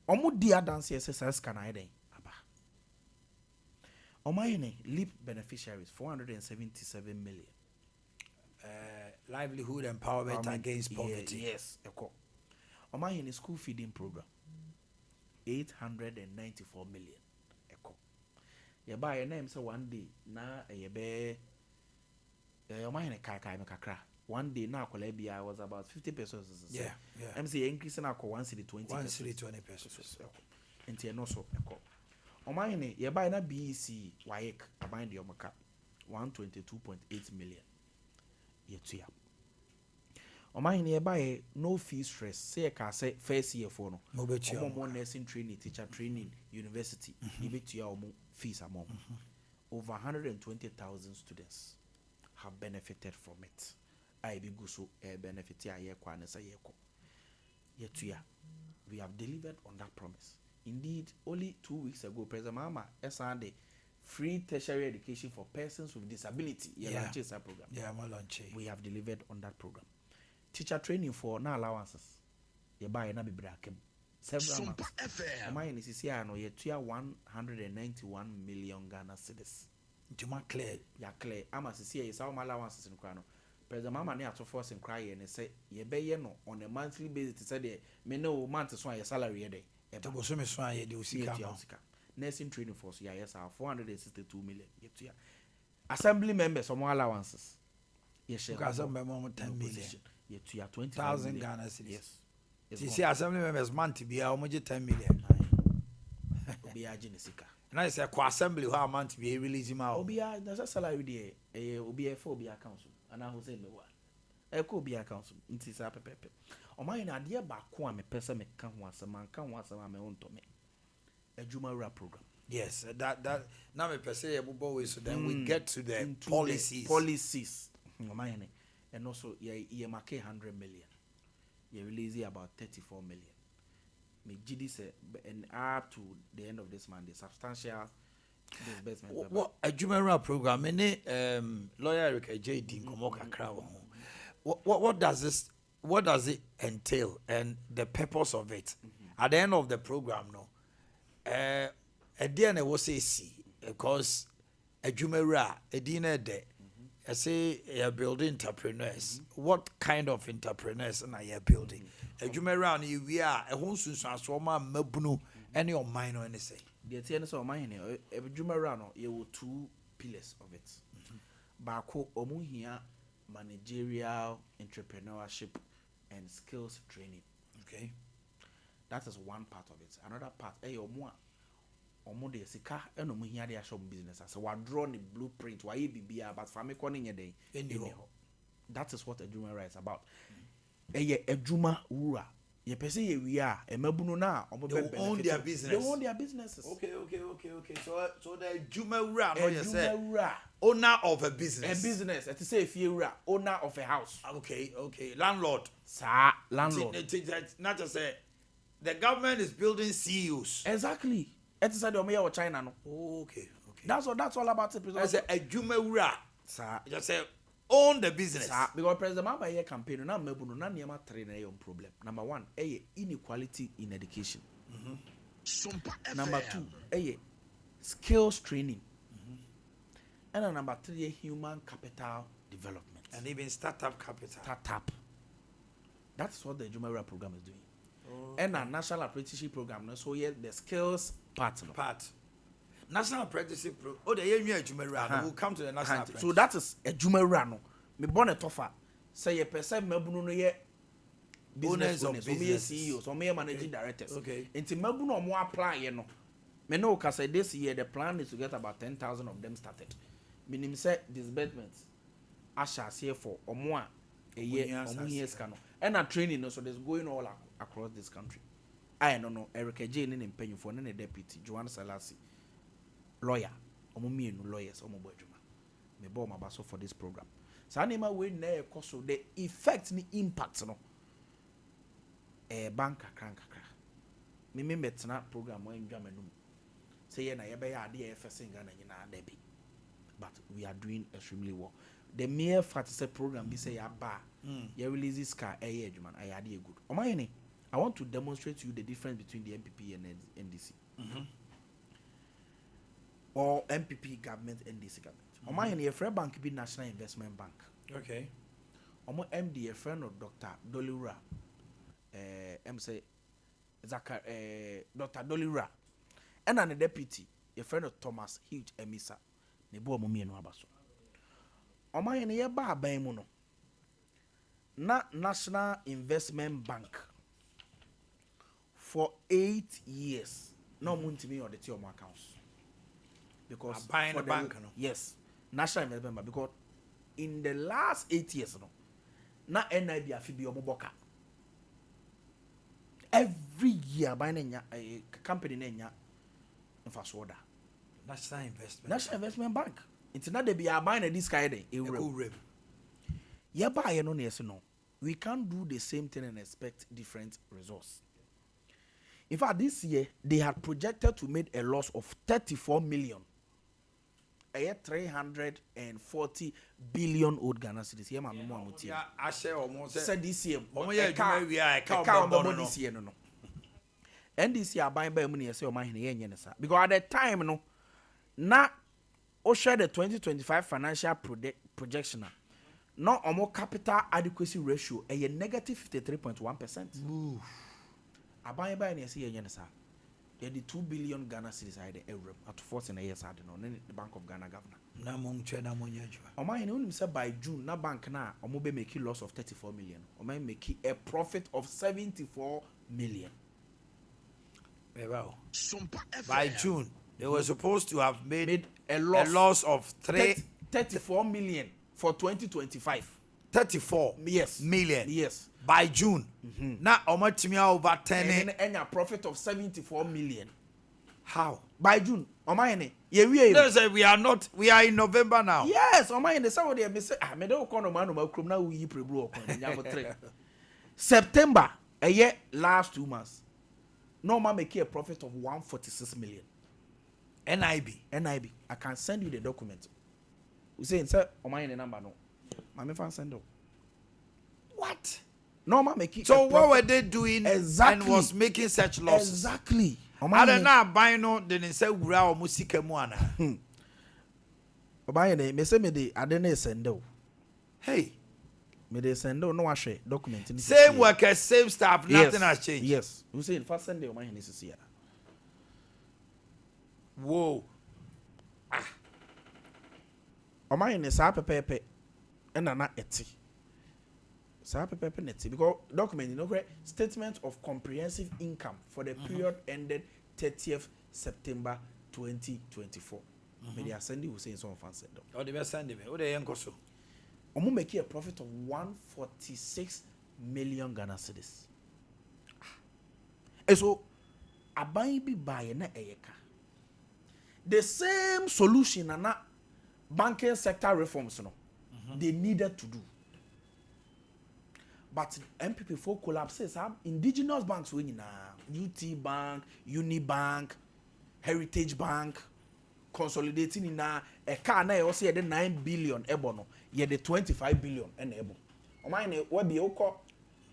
Omo dia dance yes can I den. Aba. Omanhene LEAP beneficiaries 477 million. Livelihood empowerment against poverty. Yes, eko. Omanhene school feeding program 894 million. Eko. Ye buy your name say one day na ye be Omanhene kai kakra. One day now Kolebia was about 50 pesos. Yeah. MC increasing now 1 city 20 1 city 20 pesos. Enti no so eko. Omanhene ye buy na BEC WAEC abind the omaka 122.8 million. Yetua. Omanhene ye buy no fee stress. Say ka say first year for no. Omo nursing training, teacher training, university. Yebetua omo fees among. Over 120,000 students have benefited from it. I be go so benefit ye kwa na say yeko. Yetua. We have delivered on that promise. Indeed, only 2 weeks ago, President Mama Sunday free tertiary education for persons with disability. Program. We have delivered on that program. Teacher training for no allowances. You buy na bibrakem. Several months. Omanhene is here no ye 191 million Ghana cedis. Juma clear. Ya clear. Ama is here is all allowances in Krano. President Mama ne ato force and cry and say ye be no on a monthly basis. Say the me no month so your salary day. Nursing training force, yes, 462 million. Assembly members, some allowances. Yes, assembly members 10 million. Yeah, 20,000 Ghana cedis. Yes. You see, assembly members month to be how much 10 million. And I say, assembly how month to be release him out. Obia, there's a salary there. Obia for Obia council. And I will say, no one. I could be a council. It is a pepe. Omanhene idea back one me person me can once a man can once a man me own to me. A Jumara program. Yes, that now me per se so then we get to the policies. Policies. Omanhene. And also ye make 100 million. You release about 34 million. Me GD say and up to the end of this month the substantial disbursement. What a Jumara program lawyer Eric JD Komoka Crow. What does it entail and the purpose of it? At the end of the program, no. At the end, I will say see because a Jumera, a dinner day. I say you're building entrepreneurs. What kind of entrepreneurs are you building? A Jumera, we are a home soon transformer, mabunu, any of mine or anything. The TNS of mine, a Jumera, you will 2 pillars of it. Bako Omuhia managerial entrepreneurship and skills training. Okay, that is one part of it. Another part, omo de sika eno mo hia de a shop business as we draw the blueprint why bibia but for me kono nye den anyhow. That is what Ejuma is about. Ejuma wura ye pese ye wi a emabunu na omo be own their business. They own their businesses. Okay. So the Ejuma wura no you say owner of a business. A business. It say if you wura owner of a house. Okay. Landlord. Sir, landlord. Not just say the government is building CEOs. Exactly. It is the Omeya or China no. Okay. That's all about it. I say Ejuma wura. Sir, just say own the business. Sir, because President Mama here campaign na mebuno na niema 3 na your problem. Number 1, inequality in education. Sompa Number 2, skills training. And number 3, human capital development. And even startup capital. That's what the Jumera program is doing. And a national apprenticeship program. So the skills part. National apprenticeship program. We'll come to the national apprenticeship. So that is a Jumera. Me bonnet offer. Say a person mebuno no ye business owners, or me CEOs, or me managing directors. Okay. Into mebuno more apply no. Me know because this year the plan is to get about 10,000 of them started. Meaning say disbursements. I shall say for or more a year or years cano. And a training so there's going all across this country. I don't know Erica Jane in penny for any deputy, Joanna Salasi, lawyer, or me lawyers or Mobojuma. Me bought my basso for this program. So anima we ne cause the effect ni impact no. A bank crank me metna program when Germanum. Say na yebe ya ade first in Ghana nyina debi. But we are doing extremely well. The mere fact is a program be say ya ba. You release this car man I ade good. Omanhene, I want to demonstrate to you the difference between the MPP and NDC. Or MPP government and NDC government. Omanhene a friend bank be National Investment Bank. Okay. Omo MD a friend of Dr. Dolira. Say Zakar Dr. Dolira. And an deputy, a friend of Thomas Hughes Emisa. Nebo mumi eno abaso. Omanhene ye ba aban mu no. Na National Investment Bank for 8 years. No muntimi audit your accounts. Because buying the bank no. Yes. National Investment Bank because in the last 8 years no. Na NIB afibi omoboka. Every year buying a company nenya infrastructure. National Investment Bank. It's not they be buying this kind of yeah, buy no yes no. We can't do the same thing and expect different results. In fact, this year they had projected to make a loss of 34 million. A year 340 billion old Ghana cedis. Here, my mom I say almost said this year. This year no. And this year buying by money say Omanhene because at the time no na o share the 2025 financial projection no omo capital adequacy ratio a negative 53.1%. Aban by na say yenye sa the 2 billion Ghana cedis ide euro at force in a year sad no the Bank of Ghana governor na monche na monye jwa Omanhene unim say by June na bank na omo be make loss of 34 million omo make a profit of 74 million. Sompa by June they were supposed to have made a loss of 34 million for 2025. 34 million Yes. By June. Now omatimi over 10 and a profit of 74 million. How? By June. Omanhene. We are in November now. Yes, Omanhene somebody me say me dey ko no man no makrom na we prebu okon. September a year last 2 months. Normal make a profit of 146 million. NIB. I can send you the document. We say insert Omanhene number no. Mama fan send it. What? Normal make it. So what were they doing exactly and was making such losses? Exactly. I don't know buying no didn't say wura o musika mu ana. Omanhene me say me dey adene send o. Hey. Me dey send o no wa share document. Same workers, same staff, nothing has changed. Yes. We say first send the Omanhene is here. Whoa. Omanhene sa pepepe and na eti. Sa pepepe neti because document you know statement of comprehensive income for the period ended 30th September 2024. Me dey send you say some fan send. Oh, they send me. O dey enko so. Omo make a profit of 146 million Ghana cedis. And so aban bi buy na eyeka. The same solution na banking sector reforms no they needed to do. But MPP for collapses have indigenous banks we na UT Bank, Unibank, Heritage Bank consolidating in a car na also ye the 9 billion ebono ye the 25 billion and ebo. Omanhene what be oko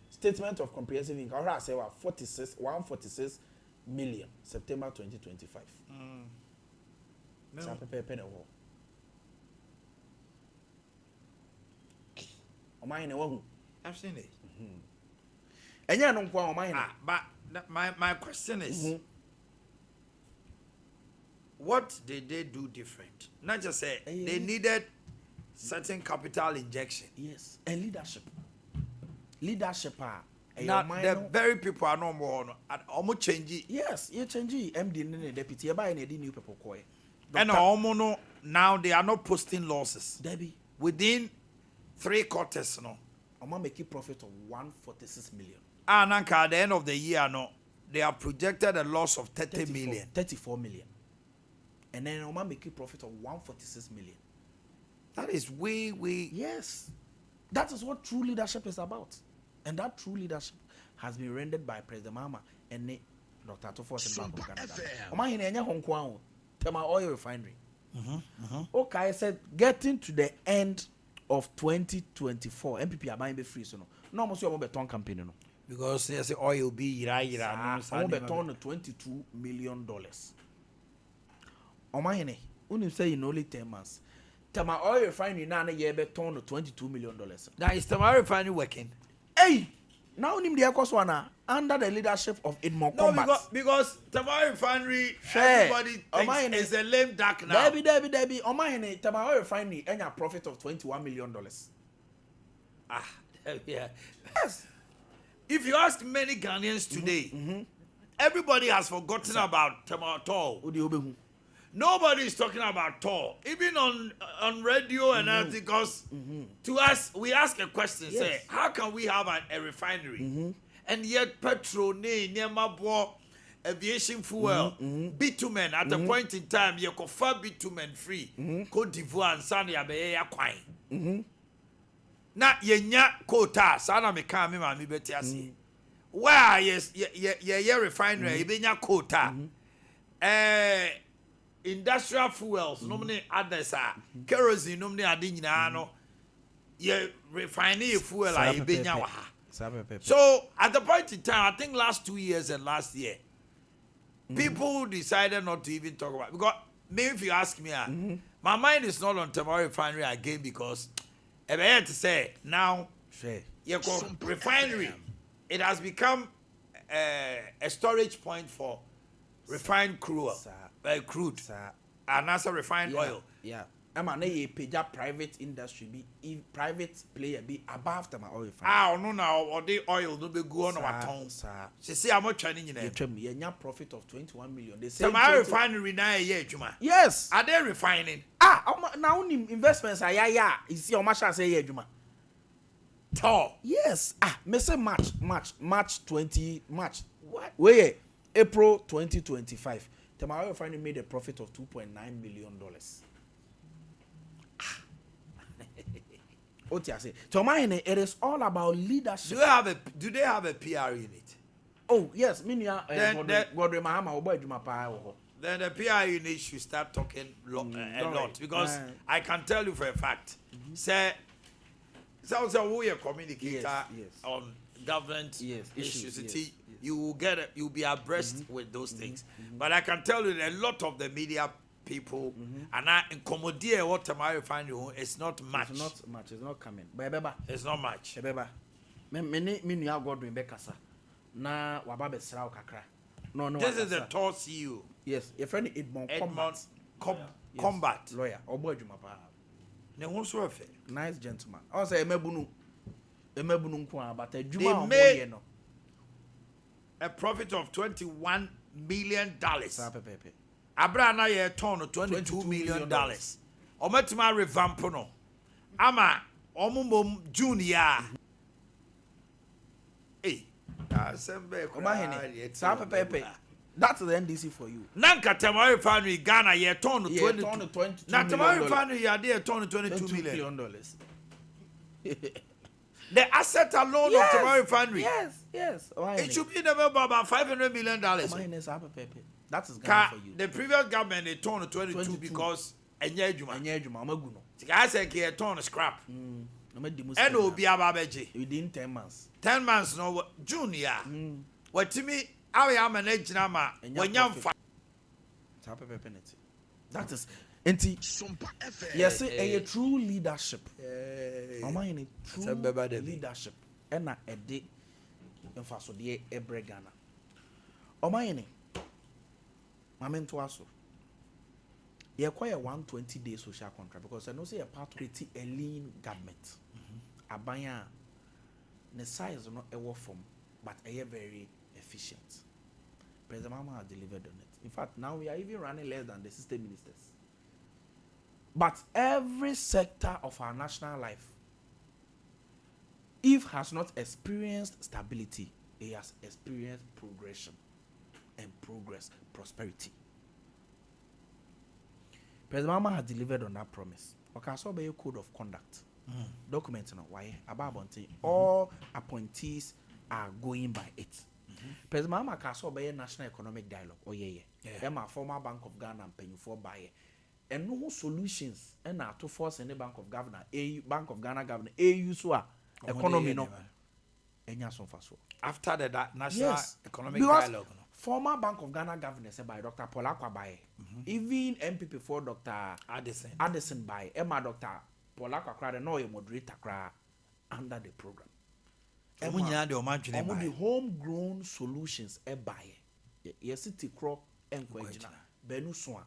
statement of comprehensive income I say 146 million September 2025. Sa pepe na ho. Omanhene wahu. I've seen it. Enya no kwa Omanhene. But my question is what did they do different? Not just say they needed certain capital injection. Yes, and leadership. Leadership now the very people are no more almost change. Yes, you change MD and deputy buy any new people koi. And almost now they are not posting losses. Debbie within 3 quarters no. I'm make a profit of 146 million. And at the end of the year no, they are projected a loss of 34 million. And then I'm make a profit of 146 million. That is way. Yes. That is what true leadership is about. And that true leadership has been rendered by President Mahama and Dr. Tufos and Bank of Canada. Omanhene Yaw Hong Kong, Tema Oil Refinery. Okay, I said getting to the end of 2024, MPP are buying the free so no almost your beton campaign no. Because there's oil be ira no beton $22 million. Omanhene, unim say in only 10 months. Tema Oil Refinery now na year beton $22 million. Now is Tema Refinery working? Hey, now unim the cost one under the leadership of Edmond Combat. Because Tema Refinery, everybody thinks it's a lame duck now. Debbie, Omanhene, Tema Oil Refinery and a profit of $21 million. Yeah. Yes. If you ask many Ghanaians today, everybody has forgotten about Tema Tall. Nobody is talking about Tall, even on radio and everything. Because to us, we ask a question: say, how can we have a refinery, and yet petrol, aviation fuel, bitumen at a point in time, you could find bitumen free, Cote d'Ivoire and Sanya Beya Quine. Na yenya quota sana meka me ma me beti ase why yes ye refinery ibenya quota industrial fuels nomne others kerosene nomne ade nyina no ye refinery fuel a ibenya wa ha. So at the point in time, I think last 2 years and last year people decided not to even talk about, because maybe if you ask me my mind is not on Tema Refinery again, because I had to say now, you go refinery. It has become a storage point for refined crude, and also refined oil. Yeah, I'm an private industry, be private player be above Tema Oil Refinery. No, now or the oil no be go on our tongue. She say I'm not Chinese. You have profit of 21 million. They say Tema Refinery na year Juma. Yes. Are they refining? Now investments are yeah. You see how much I say yeah, Juma. Tall. Yes. Me say March 20 March. What? Wait, April 2025. Tema Oil Refinery made a profit of $2.9 million. What you say? Omanhene, it is all about leadership. Do they have a PR unit? Oh yes, Godre Mahama obo adwuma pa wo. Then the PR unit should start talking a lot, because I can tell you for a fact. Say we are communicator on government issues. You will you'll be abreast with those things. But I can tell you that a lot of the media people and I incommodate what Tema Refinery it's not much. It's not much. It's not coming. It's not much. Me nua Godwin Bekasa. Na wababe srao kakra. No. This is the tall CEO. Yes, your friend Edmond Combat. Lawyer. Obo adwuma pa. Ne ho so afa. Nice gentleman. I say emebunu nko but adwuma they made a profit of $21 million. Abra na ye turn $22 million. Ometima revamp no. Ama omumom junior. That's the NDC for you. Nanka Tema Refinery Ghana ye turn to 22 na Tema Refinery ye dey turn to $22 million. The asset alone of Tema Refinery. Yes. It should be about $500 million. That is Ghana for you. The previous government they turned to 22 because enye adwuma maguno. I say ke turn scrap. And will be ababeji within 10 months. 10 months no junior. What to me I am manage na ma wanyam fa. That is Sompa. Yes, a true leadership. Omanhene true leadership. And a day emfaso de ebre Ghana. Omanhene Mamen to us. You acquire 120-day social contract, because I know say a part of a lean government. Abaya the size is not a work from, but a very efficient. President Mama has delivered on it. In fact, now we are even running less than the system ministers. But every sector of our national life, if has not experienced stability, it has experienced progression and prosperity. President Mama has delivered on that promise. Okay, so be a code of conduct. Documenting why about all appointees are going by it. President Mahama ka so be national economic dialogue oyeye my former Bank of Ghana and penyufo baye and no solutions and na to force in the Bank of Governor Bank of Ghana governor so economy no enya so fa so after the national economic because dialogue no former Bank of Ghana governor said by Dr. Paul Akwabaye even MPP for Dr. Addison by Emma Dr. Paul Akwabaye no a moderator kra under the program the homegrown solutions buy city crop and kwajina benu so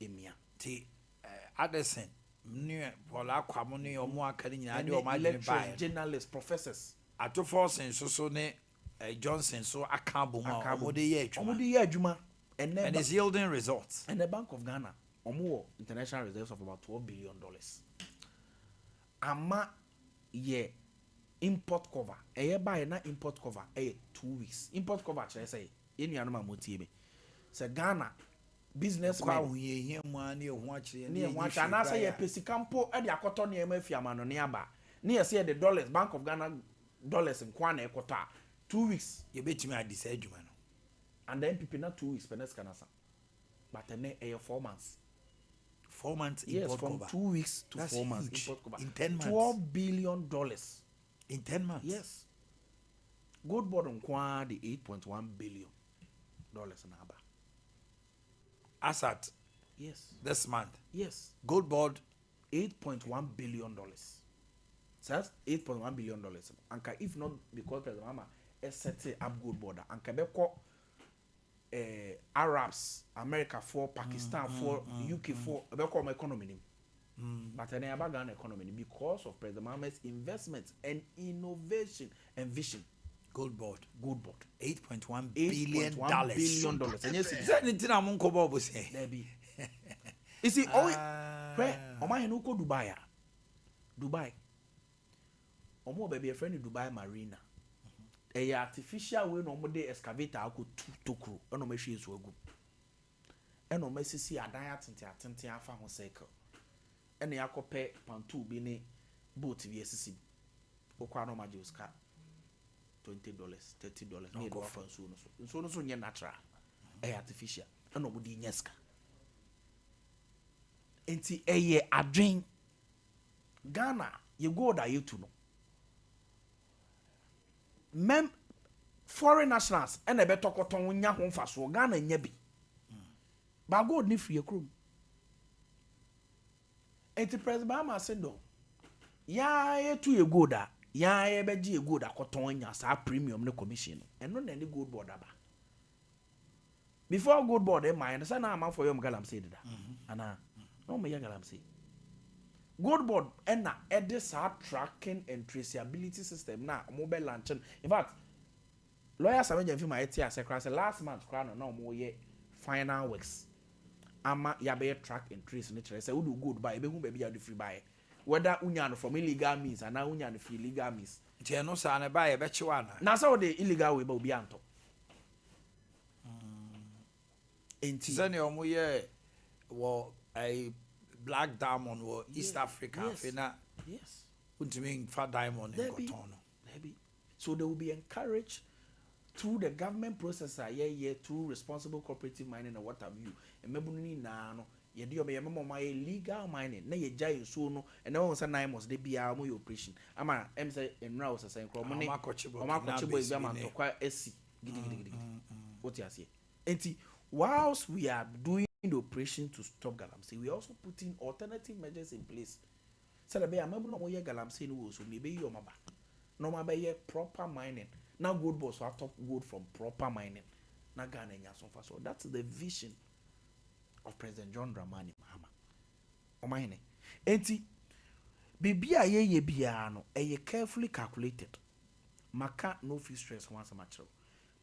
emia ti Addison new Paul Akwabaye ni omo akani nyina de o ma dwene buy journalists professors ato forcing so ne Johnson so akabo ma omo de ye adwuma and it's yielding results. And the Bank of Ghana omo international reserves of about $12 billion. Ama ye import cover buy na import cover 2 weeks import cover chere say enu anoma motie me say Ghana businessman kwa ye mu ani ehu akire ne ehu akire na say ye pesikampo e de akoto ne ema afiama no ne aba ne ye say the dollars Bank of Ghana dollars nkwa na ekoto 2 weeks ye betimi adisa adwuma no and then people not 2 weeks penes kanasa but then 4 months 4 months yes, import from cover 2 weeks to that's 4 months huge. import cover In 10 months $12 billion in 10 months yes gold board on kwa the $8.1 billion na aba as at yes this month yes gold board $8.1 billion so that's $8.1 billion anka if not because President Mama set up gold board anka be ko Arabs America for Pakistan for UK for be ko economy nim but then about Ghana economy because of President Mama's investments and innovation and vision. Gold board $8.1 billion and yes is that anything I'm go bobo say there be you see where Omanhene ko Dubai omo baby a friend in Dubai Marina a artificial way no de excavator ako tokro e no mahwe so agu e no masisi adan atente afa ho cycle e na yakope pantu bi ne boat bi asisi okwa no maje uska $20 $30 ne do afa so no so nye natural artificial e no budi nyeska enti eye adwen Ghana ye go da yetu no foreign nationals and a better cotton nya ho fa so Ghana nya bi ba gold ni free krom enterprise ba ma sendo ya yetu ye gold a ya ye beji ye gold akoton nya sa premium ne commission eno na ni gold board aba before gold board e mine say na am for yom galam say dida ana no me ya galam say gold board and na edis tracking and traceability system na mobile launching in fact lawyers are making my say last month no more ye final works ama ya be track and trace nature say we do good buy be hu be ya do free buy whether unya from illegal means and now unya free legal means je no sa na buy be chiwa na say the illegal way ba obi anto enti say ne omo ye wo a black diamond or East Africa yes ultimate fat diamond in cotton so they will be encouraged through the government process through responsible cooperative mining and what have you and mebuni na no ye dey be my illegal mining na ye jai so no and now say 9 months dey bia mo operation ama em say enra was say nkro mo ne omakochebo exam to kwa esi gidigidi what you say enti whilst we are doing the operation to stop galamsey, we are also putting alternative measures in place. So that be a member no ye galamsey no so maybe you maba. No mabe proper mining. Now gold boss have top gold from proper mining. Na Ghana nya so far so that's the vision of President John Dramani Mahama. Omanhene. Enti bibia ye bia no carefully calculated. Maka no fee stress once a match.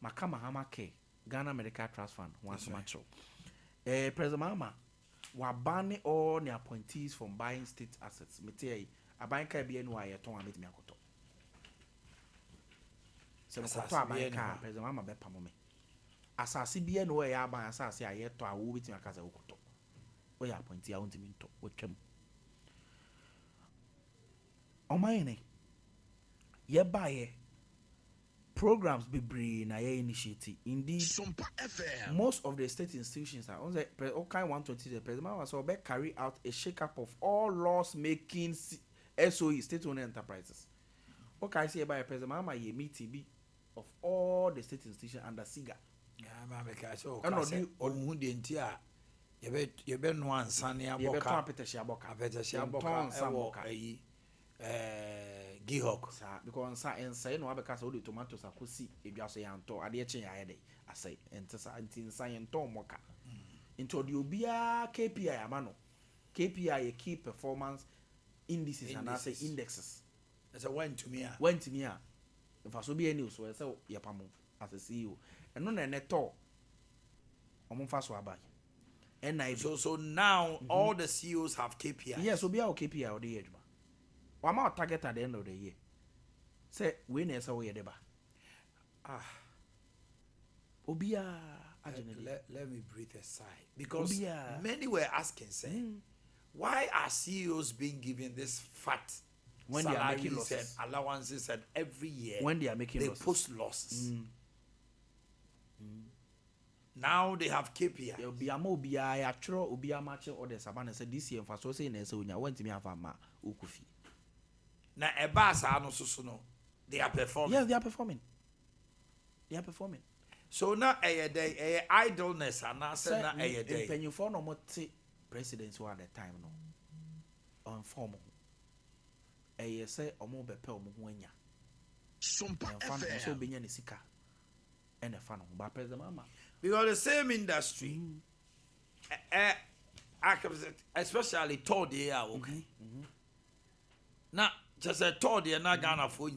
Maka Mahama K Ghana Medical Trust Fund once a match. President Mahama wa ban all the appointees from buying state assets. Mete a banker bi enu aye ton ametimi akoto. Se akoto abanka President Mahama be pamo me. Asase bi enu aye aban asase aye to awo betimi akaza okoto. We appointee a wontimi nto wotwam. Omanhene ye baye programs bebree na yɛ initiative indeed Sompa FM. most of the state institutions are on the all kind 120 the president was so carry out a shake up of all laws making SOE state owned enterprises. Okay, I say by president mama ye meeting be of all the state institutions under SIGA. ma me ka so And ka no, se you- onhu de ntia ye be no ansa ne Ye be aboka ton Peter Shiaboka. apete se Ye aboka ton e Sam wo Boka. ayi Gihok Sa because sa and say no abeka so the tomatoes akosi edwa so yanto ade eche ya de asai ente sa anti nsa yanto moka. Into the obia KPI amano. KPI ye key performance indices and I say Indices. indexes. it's a went to me Went to me if I so be any so say yapamo as a CEO. And no na neto omo fa so abai. And I so now all the CEOs have KPIs. yes obi a KPI or the eduma. Wa ma target at the end of the year. Say we na say we deba. Ah, Obi a let me breathe a sigh because Obia. many were asking, say, why are CEOs being given this fat When they are making salaries losses. and allowances and every year When they are making they losses. post losses? Now they have KPI. obi ama obi a ya twro obi ama che orders abana say this year mfa so say na say onya want me afa ma okufi. Now a bass are no so no, they are performing. Yes, they are performing. They are performing. So now a day idleness and now say now a day. Penyufo no mo te president who at the time no on form say omo be pe omo ho anya. Sompa En fa no so FM. be nya ne sika. En fa no ba president mama. Because the same industry, especially third year, okay. Now, just a third year, not Ghana for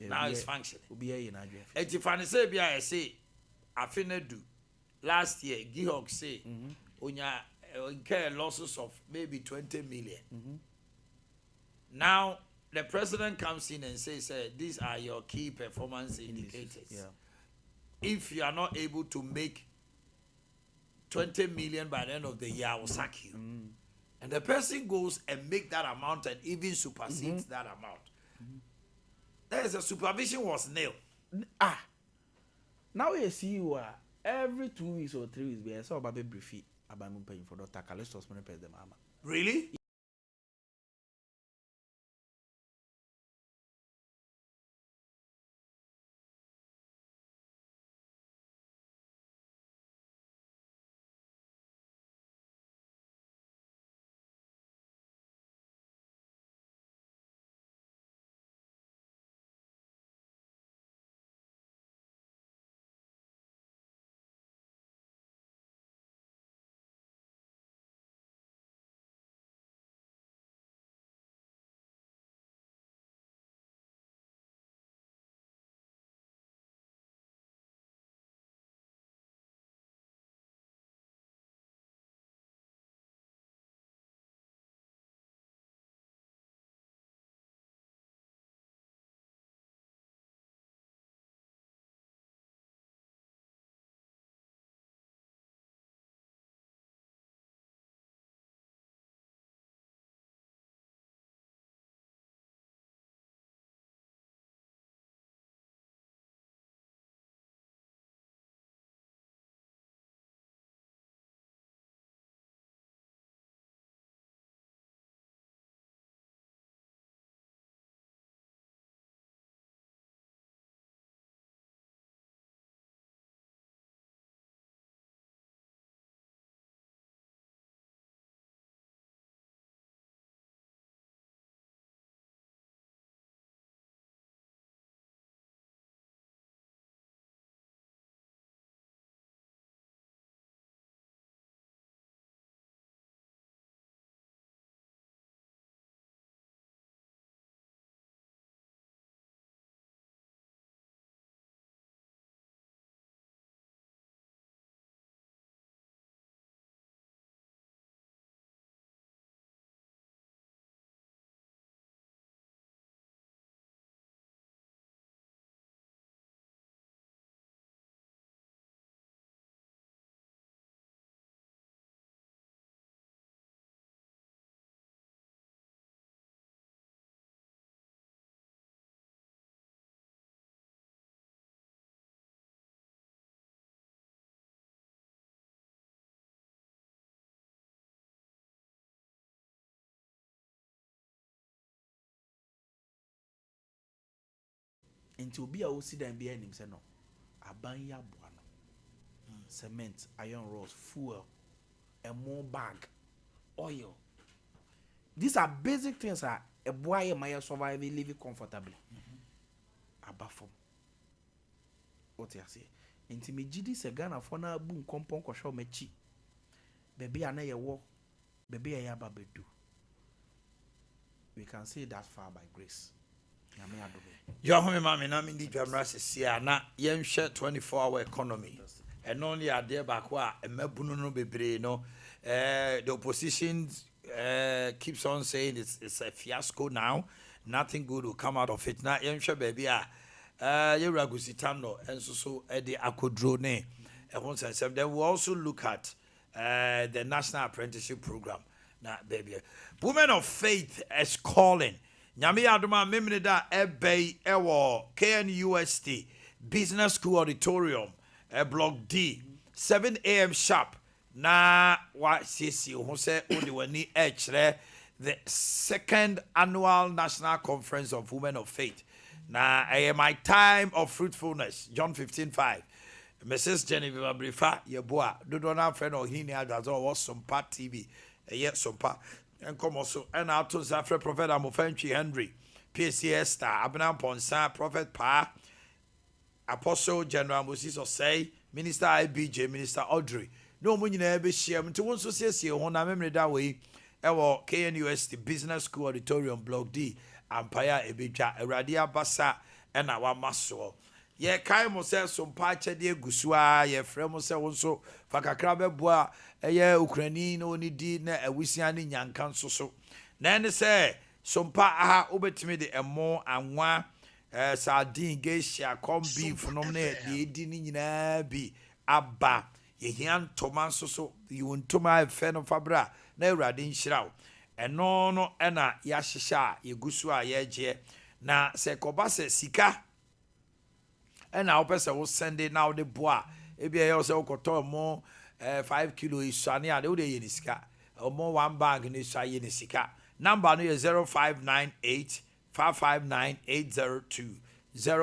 now it's functioning. Obi e na adwe. And if I say, I say, I finna do. Last year, Gihok say, incur losses of maybe 20 million. Now, the president comes in and says, these are your key performance indicators. Yeah. If you are not able to make 20 million by the end of the year, I will sack you. And the person goes and make that amount and even supersedes that amount. There is a supervision was nil. Now you see you are every 2 weeks or 3 weeks be so about be briefy about me paying for Dr. Callistus money pay the mama. Really? Into obi a osi dan bi anim say no aban ya boa no cement, iron rods, fuel, a more bag, oil. These are basic things that a boy may survive live comfortably. Abafom. What you say? Inti me gidi se Ghana for na boom kompon ko show mechi. Baby ana ye wo. Baby ya babedu. We can say that far by grace. Your home mammy na mindi jamra se na yen share 24-hour economy. And only are there back where a mebunu no bebre no. The opposition keeps on saying it's a fiasco now. Nothing good will come out of it. Now, yen share baby Yeragusitano and so Ade Akye Abia. Then we also look at the National Apprenticeship Program. Now, baby, Women of Faith is calling. Nyami aduma memne da ebe ewo KNUST Business School Auditorium Block D 7 a.m. sharp. Na wa sisi ho se odi wani echre the second annual National Conference of Women of Faith. Na my time of fruitfulness, John 15:5. Mrs. Genevieve Brifa, your boy, do not friend or he has was Sompa TV. Yet Sompa. And come also, and out to Zafre Prophet Amofenchi Henry, PCS star, Abner Ponsa, Prophet Pa, Apostle General Moses Osei, Minister IBJ, Minister Audrey. No money never share to one society on a memory that way. Our KNUST Business School Auditorium Block D. Ampaya Ebija, Eradia Basa, and our muscle. Ye kai mo se Sompa chede gusua ye frɛ mo se wonso fakakra beboa eye Ukraine no ni di na awusia ni nyanka nso so na ne se Sompa aha obetimi de emo anwa sardine geisha corn beef no na de di ni nyina bi aba ye hian toma nso so you ntoma fe no fabra na Awurade nhiraw eno no na ya hyehya ye gusua ye je na se koba se sika. And now person will send it now the bois. Maybe I also got more 5 kilo is sunny. I do the yeniska or more 1 bag in this yenisika. Number is 0598 559 802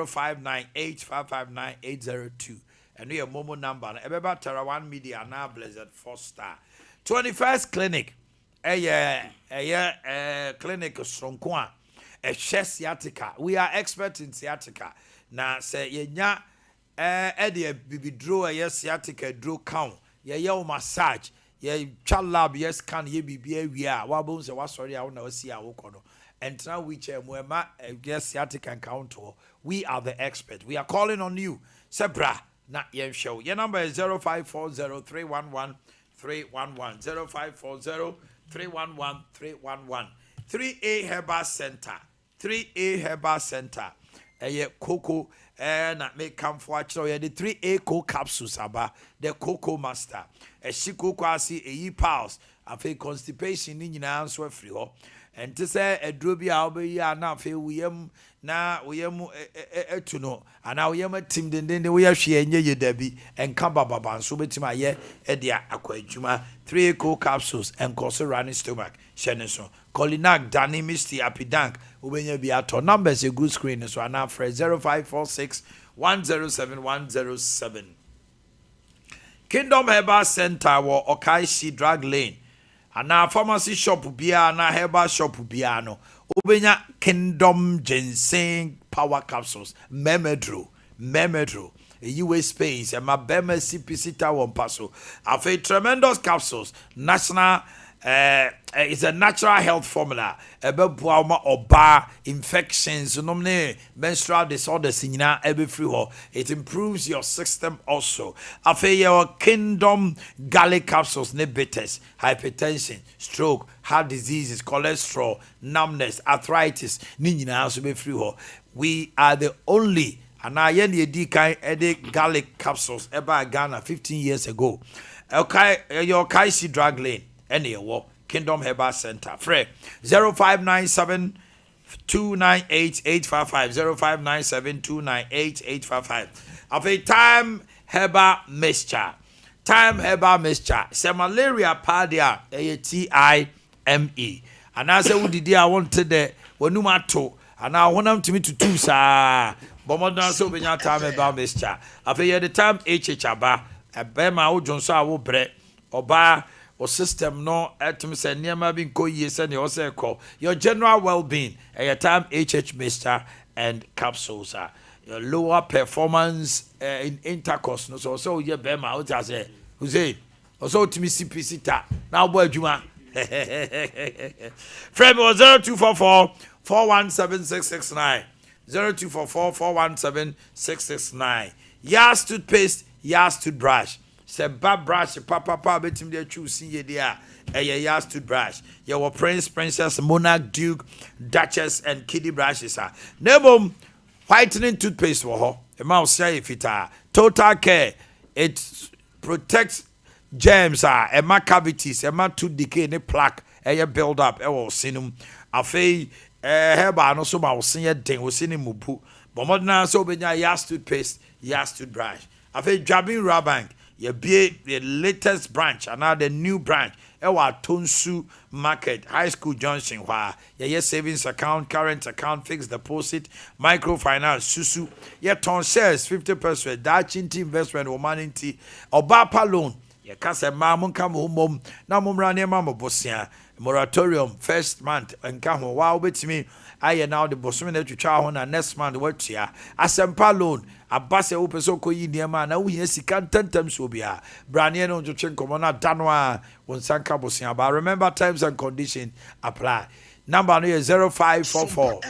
0598 559 802. And we have Momo number. Everybody Tarawan Media now Blizzard 4-star 21st clinic. Clinic Sonkwa. A chest sciatica. We are experts in sciatica. Na say yenya Ade bibidro a sciatica draw count. Ye massage. Ye child lab yes can ye be we are wabon say what sorry I wanna see our kono. And now we mwema yes sciatica count. We are the expert. We are calling on you. Sebra na yen show. Your number is 0540 311 311 0540 311 311 3A Herbal Center 3A Herbal Center. Cocoa and make come for actually the 3A cocoa capsules aba the cocoa master a shiko kwasi a pals afi constipation ni nyina so afri ho and to say a drobi albe ya na afi wiyam na wiyam etu no ana wiyam tim den we ahwe enye ye dabi enka bababa so betima ye e dia akwadwuma 3A cocoa capsules and cause running stomach sheneso Colinac, Danny, Misty, Apidank, Ubenya Biato. Numbers a good screen, so now for 0546 107 107. Kingdom Herbal Center, or Okaishi Drug Lane. And now pharmacy shop Biana, Herbal shop Biano. Ubenya Kingdom Ginseng Power Capsules, Memedro. A US space, and my Bema CPC Tower Paso. I've a tremendous capsules, national. It's a natural health formula. Oba infections, menstrual disorders, it improves your system also. After your Kingdom garlic capsules, diabetes, hypertension, stroke, heart diseases, cholesterol, numbness, arthritis, we are the only. And I had garlic capsules about Ghana 15 years ago. Okay, your Kaisi Drug Lane. Any Kingdom Herbal Center. Frey 0597 298 855 0597 298 855. Of a time herbal mixture. Say malaria padia TIME. And as I would I wanted the Wanumato and I want them to me to two sa bomodna so benya time about mixture after the time aba ebema wo jonso a wo bre oba o system no etum se niema bi nko yie se ne o se call your general well-being at your time mixture and capsules your lower performance in intercourse no so ye bema o ta say Jose also to me CPC ta now boy adwuma Frame was 0244 417 0244 417 Yas toothpaste, Yas toothbrush. Say bad brush, papa betim de choose see there. Yas toothbrush. Your prince, princess, monarch, duke, duchess, and kiddie brushes are. Nebum whitening toothpaste for her. A mouse say if it are total care. It protects germs a cavities, a tooth decay, ne plaque, build up, sinum. Afei heba no so ma wo sen ye den wo sen mubu bomodna so benya Yas toothpaste Yas toothbrush afei dwabin rabank ye bie the latest branch and now the new branch Tonsu market high school junction wha ye savings account current account fixed deposit microfinance susu ye ton shares 50% that chinti investment Omanhene Obapa loan ye kase ma mun kam mom na mumra ne ma mobosia moratorium first month nka ho wa obetimi aye now the bosome na twitwa ho na next month watua asempa loan abase wo peso koyi niema na wo hia sika tantam so bia brane no twetwe nkomo na dano a wonsanka bosia ba remember terms and conditions apply number no is 0544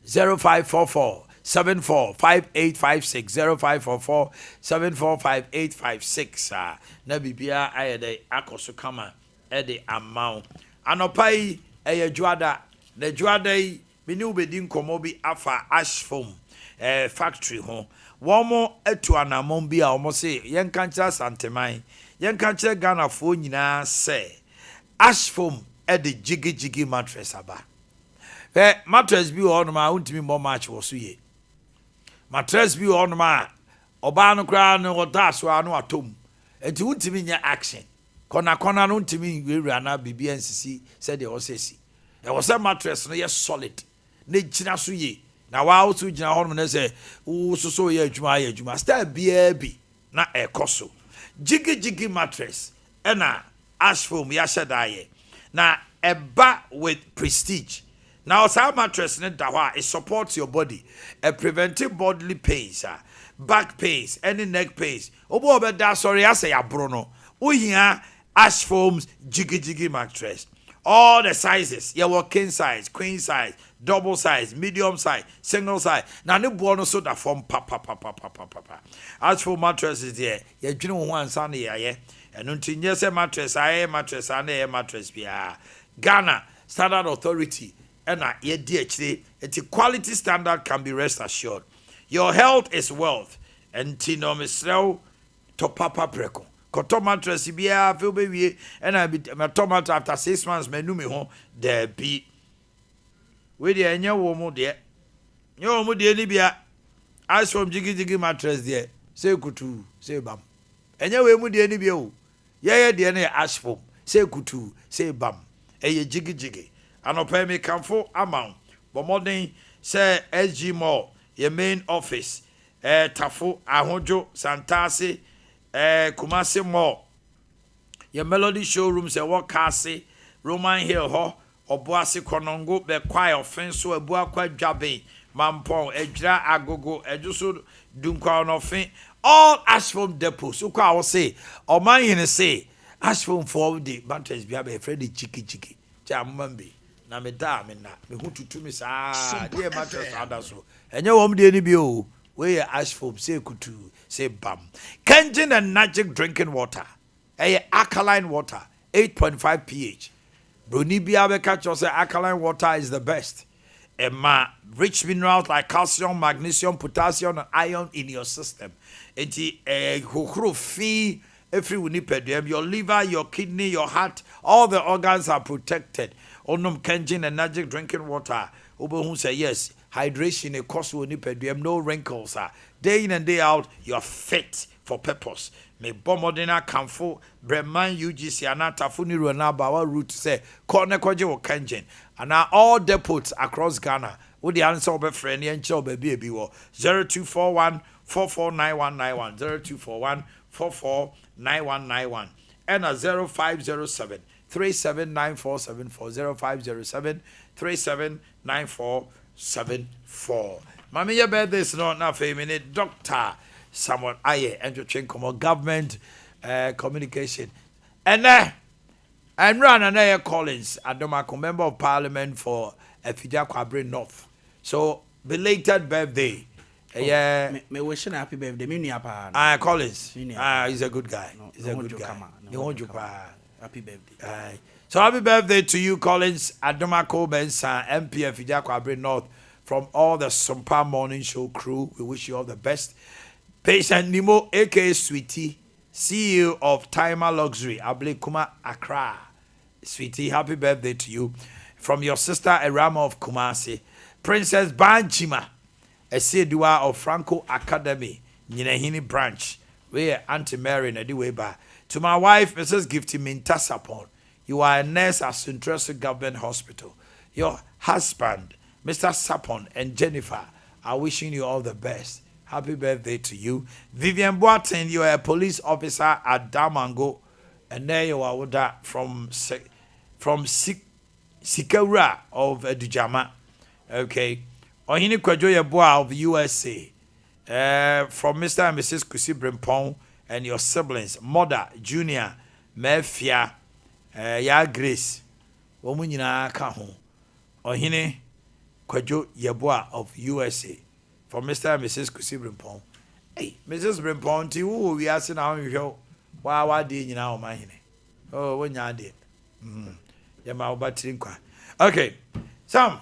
0544 745856 0544 745856 na bibia aye dey akoso kama ede amount anopai eye juada na juada yi meni ubedi nkomo bi afa ash foam factory ho womo etu anamon bi a womo se yen kancha santeman yen kancha Ghana fo nyina se ash foam ede jigi mattress aba mattress bi ho no ma untimi mo match wo so ye mattress bi ho no ma oba no kra no odaso anu atom enti untimi nya action kona no ntimi wewura na bibia nsisi said the osesi e was a mattress no ye solid na gina so ye na wa also gina ho no na say wo so ye adwuma star bia bi na ekoso jigi mattress na ash foam ya shadaye na eba with prestige. Now some mattress ne da ho it supports your body and preventive bodily pains back pains any neck pains obo obeda sorry say abro no ohia ash foams jigi mattress all the sizes your king size queen size double size medium size single size na ne bo no so da form papa ash foam mattress is there you dwene ho ansa na ye eno ntinye se mattress na mattress bia Ghana Standard Authority and ye di akire eti quality standard can be rest assured your health is wealth and tino misrel to papa preko koto mattress bia feel be wie and I be my tomato after 6 months menu me ho there be we dey enye wo mu de ni bia as from jigi mattress there say kutu say bam enye we mu de ni bia o ye de na ash foam say kutu say bam eye jigi anopa me kamfo amount bomodin say SG Mall your main office tafo ahojo santase Kumasi Mall your Melody showroom say what kase Roman Hill ho oboase konongo be kwai offense so abu akwa dwabe mampon ejira agogo ejuso dunkwa onofin all ash foam depots so kwa wo say Omanhene say ash foam for the mattress bia be friend chiki jamambe na me da me na me hu tutu me sa de mattress ada so enye wom de ni bi o we ash foam say kutu say bam Kenjin and Magic drinking water alkaline water 8.5 pH broni bia be catch us say alkaline water is the best rich minerals like calcium magnesium potassium and iron in your system enti hokro fi every unipedem your liver your kidney your heart all the organs are protected onum Kenjin and Magic drinking water obo say yes hydration a cause unipedem no wrinkles day in and day out you're fit for purpose me bomodena kamfo breman UGC anata funi ruana bawa root say corner koje wo Kenjin and now all depots across Ghana. With the answer of a friend and child baby 0241 449191 0241 449191 and a 0507 379474 0507 379474. Mami, your birthday is not enough. A minute, Doctor someone aye and to train come government communication and run an Collins Adomako member of parliament for Efija Kwabre North. So belated birthday. Yeah, me wishing happy birthday. Me Collins. He's a good guy. He's a good guy. He won't you happy birthday. So happy birthday to you, Collins Adomako Bensa, MP Efija Kwabre North. From all the Sompa Morning Show crew, we wish you all the best. Patient Nimo, aka Sweetie, CEO of Timer Luxury, Ablekuma Accra. Sweetie, happy birthday to you. From your sister Erama of Kumasi, Princess Banchima, a Sedua of Franco Academy, Ninehini branch, where Auntie Mary Nadiweba. To my wife, Mrs. Gifty Mintasapon, you are a nurse at Central Government Hospital. Your husband, Mr. Sapon and Jennifer are wishing you all the best. Happy birthday to you. Vivian Boateng, you are a police officer at Damango. And there you are with that from Sikura of Dujama. Okay. Omanhene Yaw of USA. From Mr. and Mrs. Kusi Brimpong and your siblings, Mother, Junior, Mefia, Ya Grace. Womunyina Kaho. Omanhene Yaw of USA. For Mr. and Mrs. Kusi Brimpong. Hey, Mrs. Brimpong, we are saying how you show. Why did you know, Omanhene? Oh, when you did. Okay. Sam.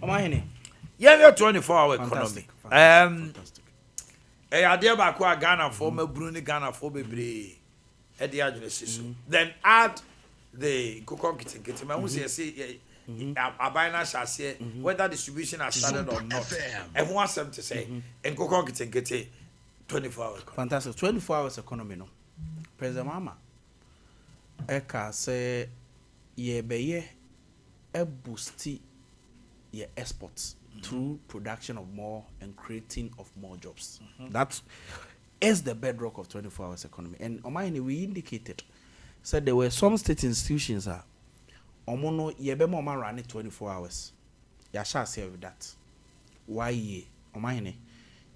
Omanhene. Yeah, 24-hour economy. Fantastic. Ade Akye Ghana for me Bruni Ghana for Bebre. Then add the Kokon Kitchen. Man, who say Abina shall say whether distribution has started or not. And who wants them to say and Kokon Kitchen 24-hour. Fantastic. 24 hours economy no. President Mama. Eka say ye beye e boosti ye exports through production of more and creating of more jobs. That is the bedrock of 24 hours economy. And Omanhene, we indicated said there were some state institutions omono ye be mo run it 24 hours. Ya shall say with that. Why ye Omanhene?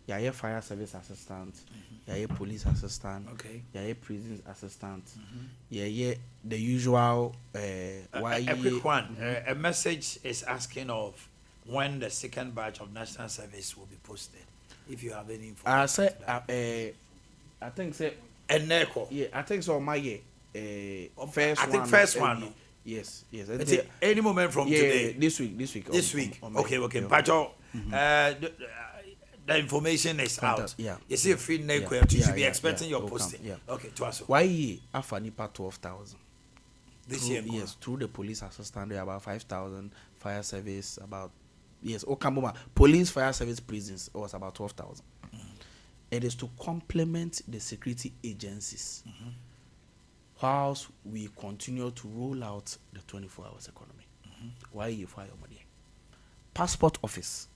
Ya ye fire service assistant, ya ye police assistant, okay, ya ye prison assistant, ya ye the usual why a quick one. A message is asking of when the second batch of national service will be posted. If you have any information. I think say Eneko. Yeah, I think so my first I think first one. Yes. Any moment from today. This week. This week. Okay. Pacho, the information is out. Yeah. You see a free Neko, you should be expecting your posting. Yeah. Okay, to us. Why Afanipa 12,000? This year? Yes, through the police assistant, about 5,000, fire service, about Okamboma. Police, fire service, prisons was about 12,000. It is to complement the security agencies whilst we continue to roll out the 24 hours economy. Why you fire money? Passport office.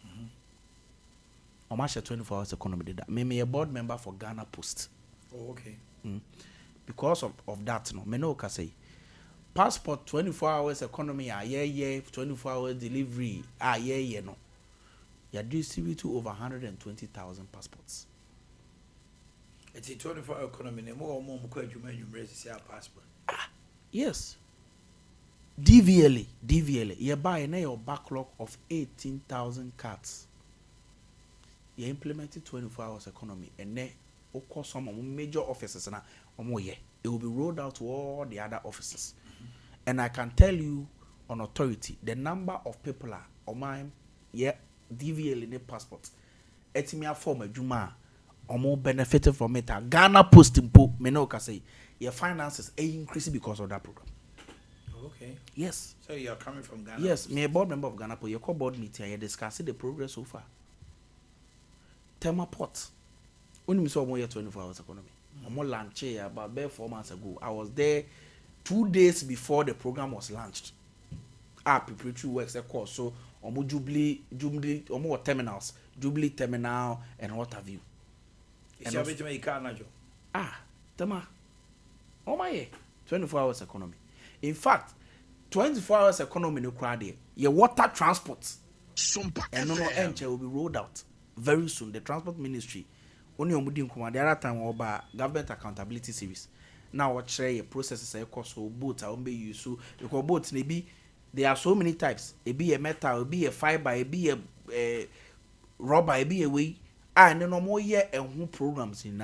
Omasha 24 hours economy did that. Me a board member for Ghana Post. Oh, okay. Because of that, no, me no can say passport 24 hours economy, 24 hours delivery, no. You distribute to over 120,000 passports. It's a 24 hour economy. More you raise passport. Yes. DVLA. You buy a backlog of 18,000 cards. You implemented 24 hours economy, and then of course some major offices now. It will be rolled out to all the other offices. And I can tell you on authority, the number of people are on mine, DVL in the passport. Etimia form a Juma, or more benefited from it. Ghana Post impo, Menoka say, your finances increasing because of that program. Okay. Yes. So you're coming from Ghana? Yes, me a board member of Ghana Post. Your board meeting, you discussing the progress so far. Tema Port. When we saw 24 hours economy. I'm launched about 4 months ago. I was there 2 days before the program was launched. preparatory works course so jubilee terminals jubilee terminal and what have you and also, you can't tema my 24 hours economy in fact 24 hours economy no crowd your water transport Sompa and no FM. will be rolled out very soon. The transport ministry only omudi nkuma the other time about government accountability series now what share processes a cost so boats are be used so because boats maybe there are so many types it be a metal it be a fiber it be a rubber it be a way and no more year and who programs in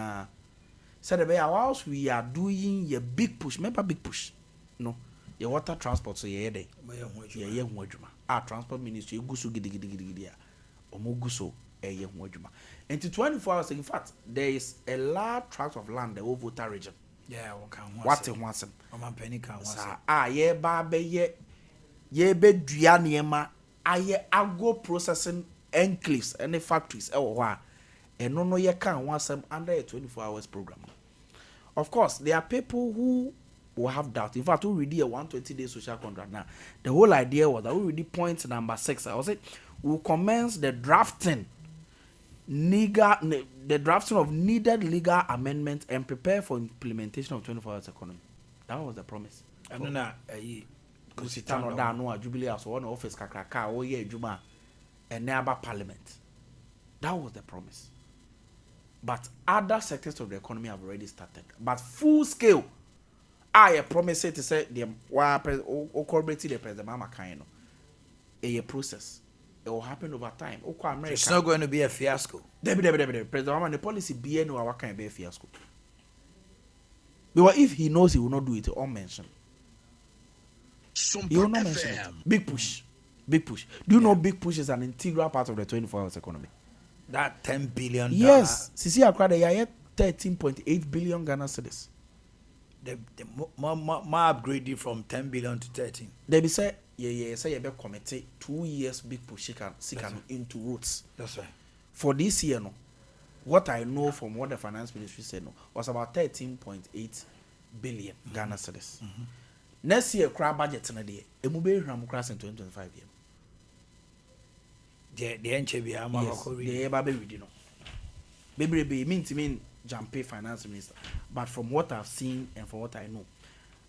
so the way whilst we are doing a big push remember big push no your water transport so yeah day yeah our transport ministry guso gidi omoguso eye and to 24 hours in fact there is a large tract of land the Volta region what it wants ye ba be ye be dua niema aye agro processing enclaves and the factories and no ye can want some under a 24 hours program. Of course there are people who will have doubt. In fact, we already a 120-day social contract now. The whole idea was that we already point number 6. I was it we'll commence the drafting of needed legal amendments and prepare for implementation of 24 hours economy. That was the promise. I don't know. Kusitano da no Jubilee House one office kakraka oh yeah juma and nearby parliament. That was the promise. But other sectors of the economy have already started. But full scale I promise to say the cooperative the president mama kind a process. It will happen over time. It's not going to be a fiasco. President mama the policy be no what can be a fiasco. Because if he knows he will not do it, all mention. He will not mention it. Big push. Big push. Do you know big push is an integral part of the 24 hours economy? That $10 billion. Yes. Sisi Accra they are 13.8 billion Ghana cedis. The more upgraded from 10 billion to 13. They be say say you be committee 2 years big push can into roots. That's right. For this year no, what I know from what the finance ministry said no was about 13.8 billion Ghana cedis. Next year crab budget na dey emu be hwam class in 2025 year. The NCB ama ko read. The eba be read no. Be mean Jampe finance minister, but from what I've seen and from what I know,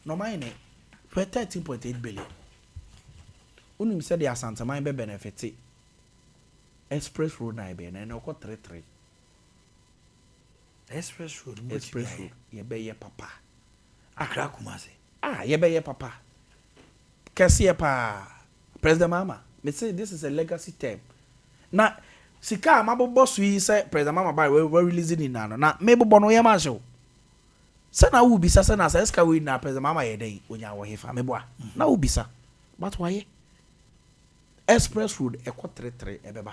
no mine for 13.8 billion. Unim said the Asante mine be benefit express road na be na oko 33. Express road ye be ye papa. Accra Kumasi. Ye be ye papa. Kesi pa President Mama. Me say this is a legacy term. Now Sika mabo sui say President Mama by we releasing in na maybe bono ye ma show. Say na wo bisa say na say ska we na President Mama ye dey onya wo hefa me boa. Na wo bisa. But why? Express road eko 33 ebeba.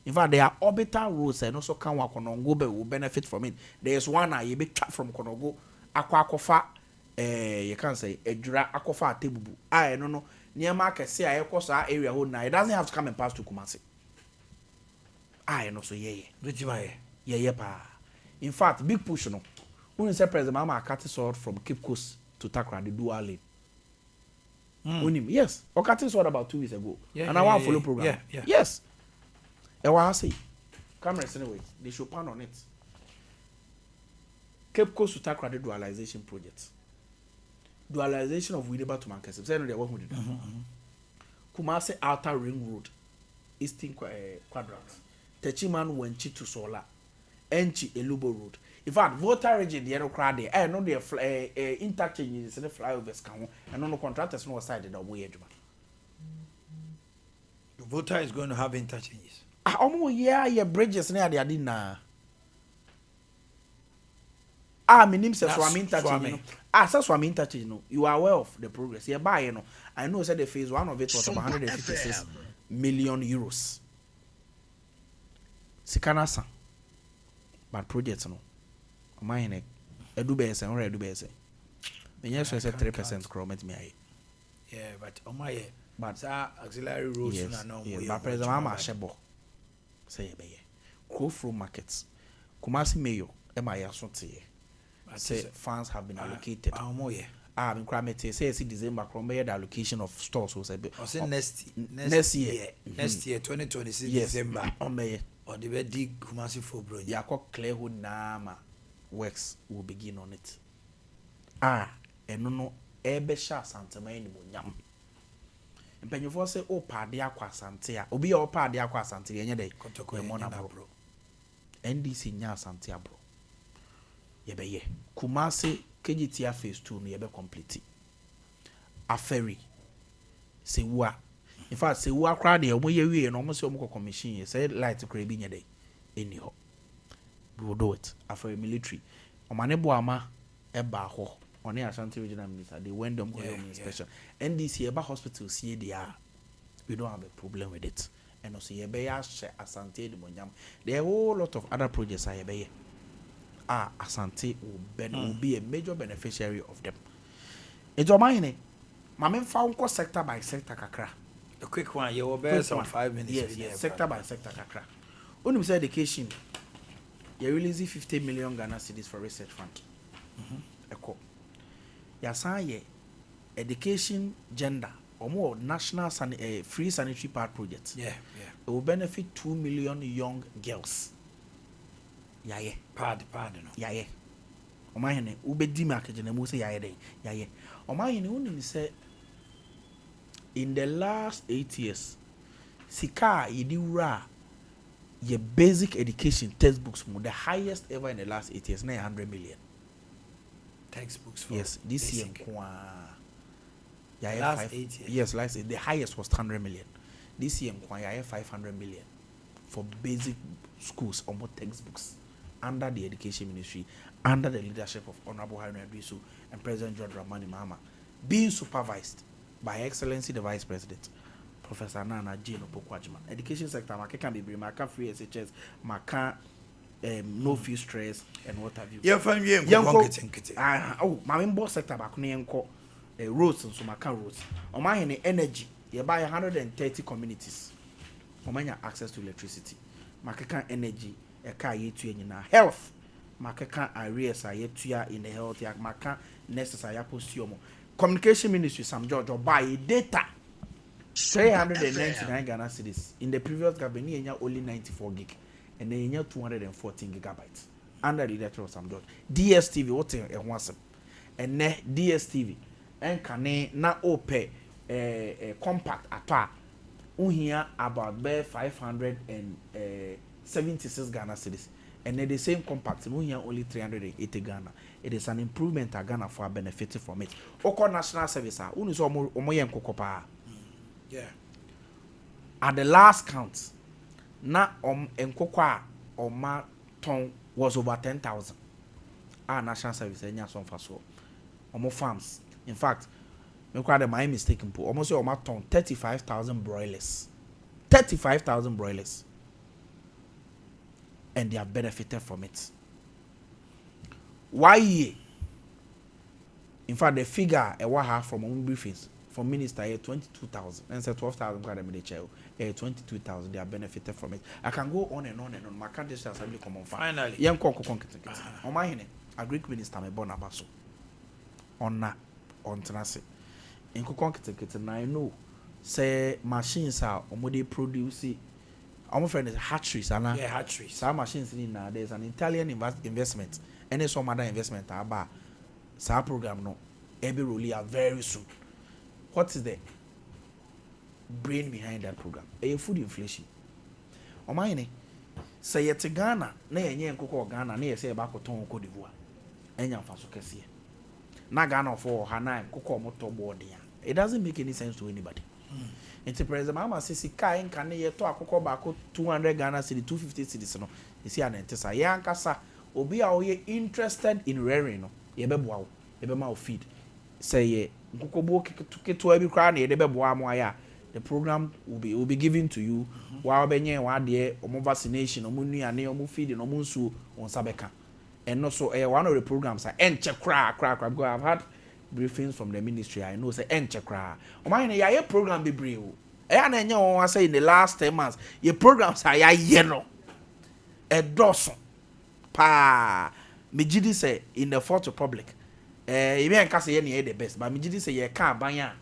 In fact there are orbital roads and also can wa Konongo will benefit from it. There is one ye be track from Konongo akwa you can say edura akofa atebubu. No near market say I sa area hold na it doesn't have to come and pass to Kumasi. No so yeah pa. In fact, big push no. When say President Mama cut sword from Cape Coast to Takra the dual lane. Yes, or cutting sword about 2 weeks ago. And I want follow program. Yes. And what I say, cameras anyway, they should pan on it. Cape Coast to Takra the dualization project. Dualization of Winneba to Manchester. Say no they work with it. Kumasi Outer Ring Road, Eastern Quadrant. Techiman Wenchi to Sola, Enchi Elubo Road. In fact, Volta region the other crowd there. I know the interchanges and the flyovers can and no contractors no side the way. Volta is going to have interchanges. Yeah, bridges near the Adina. My name says Swami interchange. Says Swami interchange. No, you are aware of the progress. Yeah, by I know said the phase 1 of it was about 156 million euros. Sikanasa, but projects no. Mine, edubese or edubese. Me yes, I said 3% growth me. Yeah, but my but auxiliary roads yes, no. But President Mama Shebo say be go through markets. Kumasi Mayo, MIA Sonti. Say funds have been allocated. Mete say December the allocation of stores was a bit. I say next year. Next year 2026 Yes. December. May Or the dig Kumasi for bro. Yako Clearwood Nama works will begin on it. And no Ebesha Santa Main Yam. And Penyufo say, oh, Padia Quasantia, Obi or Padia Quasantia, any day, Kotoko Mona bro. NDC Nya Santia bro. Yebeye. Kumasi KGTR phase 2 no yebe complete. A ferry. Se wa. In fact, se wa crowd here, omo ye wie no omo se omo commission say light kra bi nye dey. Anyhow. We will do it. After a military. Omane Boama eba ho. On Ashanti Regional Minister, they went them inspection. NDC eba hospital see they are. We don't have a problem with it. And also yebe ya Asante de Monyam. There are a whole lot of other projects I yebe. Asante will be a major beneficiary of them. It's Omanhene. Mame found sector by sector kakra. A quick one, you will bear some 5 minutes. Yes, sector by sector kakra. When you say education, you release 50 million Ghana cedis for research fund. Echo. Yasan education gender or more national free sanitary pad project. Yeah. It will benefit 2 million young girls. Pad no. Omanhene ubedi market na mu say yaye. Omanhene woni say in the last 8 years sika yedi wura ye basic education textbooks mu the highest ever in the last 8 years 900 million Textbooks for yes this year last 8 years. Yes, last year the highest was 100 million. This year 500 million for basic schools or more textbooks under the education ministry, under the leadership of Honorable Haruna Adrisu and President John Dramani Mahama, being supervised by Excellency the Vice President, Professor Nana Jane Opokwajima. Education sector, Maka can be bring, Maka free SHS, Maka no fee stress and what have you. Yeah, fine, yeah, my main boss sector, Bakunenko, roads and Sumaka roads. Omanhene energy, you buy 130 communities. Omanya access to electricity. Maka energy. Health, Makaka areas are yet in the health, Maka necessary postiomo. Communication Ministry, Sam George, or buy data 399 Ghana cedis. In the previous government, only 94 gig, and then 214 gigabytes under the leadership of Sam George. DSTV, what a once, and DSTV, and can na ope compact at all. Here about 576 Ghana cedis, and the same compact we here only 380 Ghana. It is an improvement at Ghana for benefiting from it. Oko national service yeah. At the last count, na enkokwa oma ton was over 10,000. Our national service enya son faso. Omo farms. In fact, me kwa de my mistake mpo. Almost oma ton 35,000 broilers. 35,000 broilers. And they have benefited from it. Why? In fact, the figure I have from my briefings from minister here 22,000 and said 12,000 got them in the chair. 22,000 they have benefited from it. I can go on and on and on. My can't just assembly come on. Finally, young Omanhene, a Greek minister me born abaso. On tenase. In Kokon I know say machines are omode produce. Our friend is hatcheries, and hatcheries. Some machines in there's an Italian investment, and there's some other investment about some program no every really are very soon. What is the brain behind that program? A food inflation. Omanhene say yet Ghana, na yenye nkoko Ghana, na yese ba ko ton Cote d'Ivoire. Enya mfaso kese. Na Ghana for Hana nkoko moto board ya. It doesn't make any sense to anybody. Into President Mama says, Kai and Kane yet talk about 200 Ghana city, 250 cities. No, you see, an entesa Yankasa, Obi are interested in rearing. No, Yebebo, Yebema feed. Say, Kukobo to every crown, Yebeboa. The program will be given to you while Benye, while dear, or more vaccination, or muni and neo feeding, or munsu on Sabeka. And also, one of the programs are crack. I've had briefings from the ministry. I know say enchekra. Omanhene ya program be brave. I say in the last 10 months, your programs are yellow. A dozen. Pa. Mejidi say in the Fourth Republic, even nka say ye the best but me gidi say ye ka aban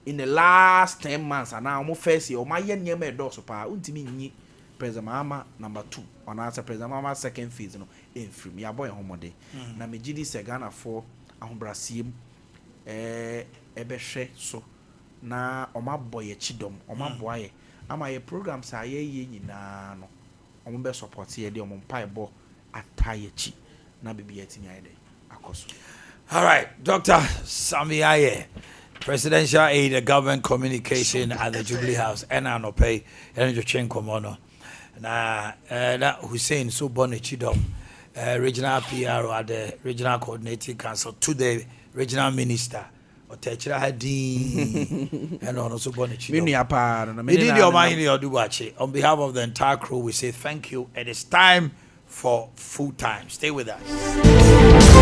in the last 10 months and now almost first year o ma ye nyema e do so pa untimi nyi President Mahama number 2 on answer President Mahama second phase no in free ya boy homode na me gidi say Ghana for ahobrasiem ebehwe so na oma boy chidom oma boye ama ye programs a ye nyina no omo be support ye de omo pai bo ataye chi na bibi yetimi ayede akoso. All right, Dr. Sami Aye, Presidential Aid, Government Communication at the Jubilee House, and I no pay, and you change common. Na Hussein so bonne chidom, regional PR at the regional coordinating council to the regional minister. Otechira Hadi and also bonne chidom. Omanhene Yaw Boakye. On behalf of the entire crew, we say thank you. It is time for full time. Stay with us.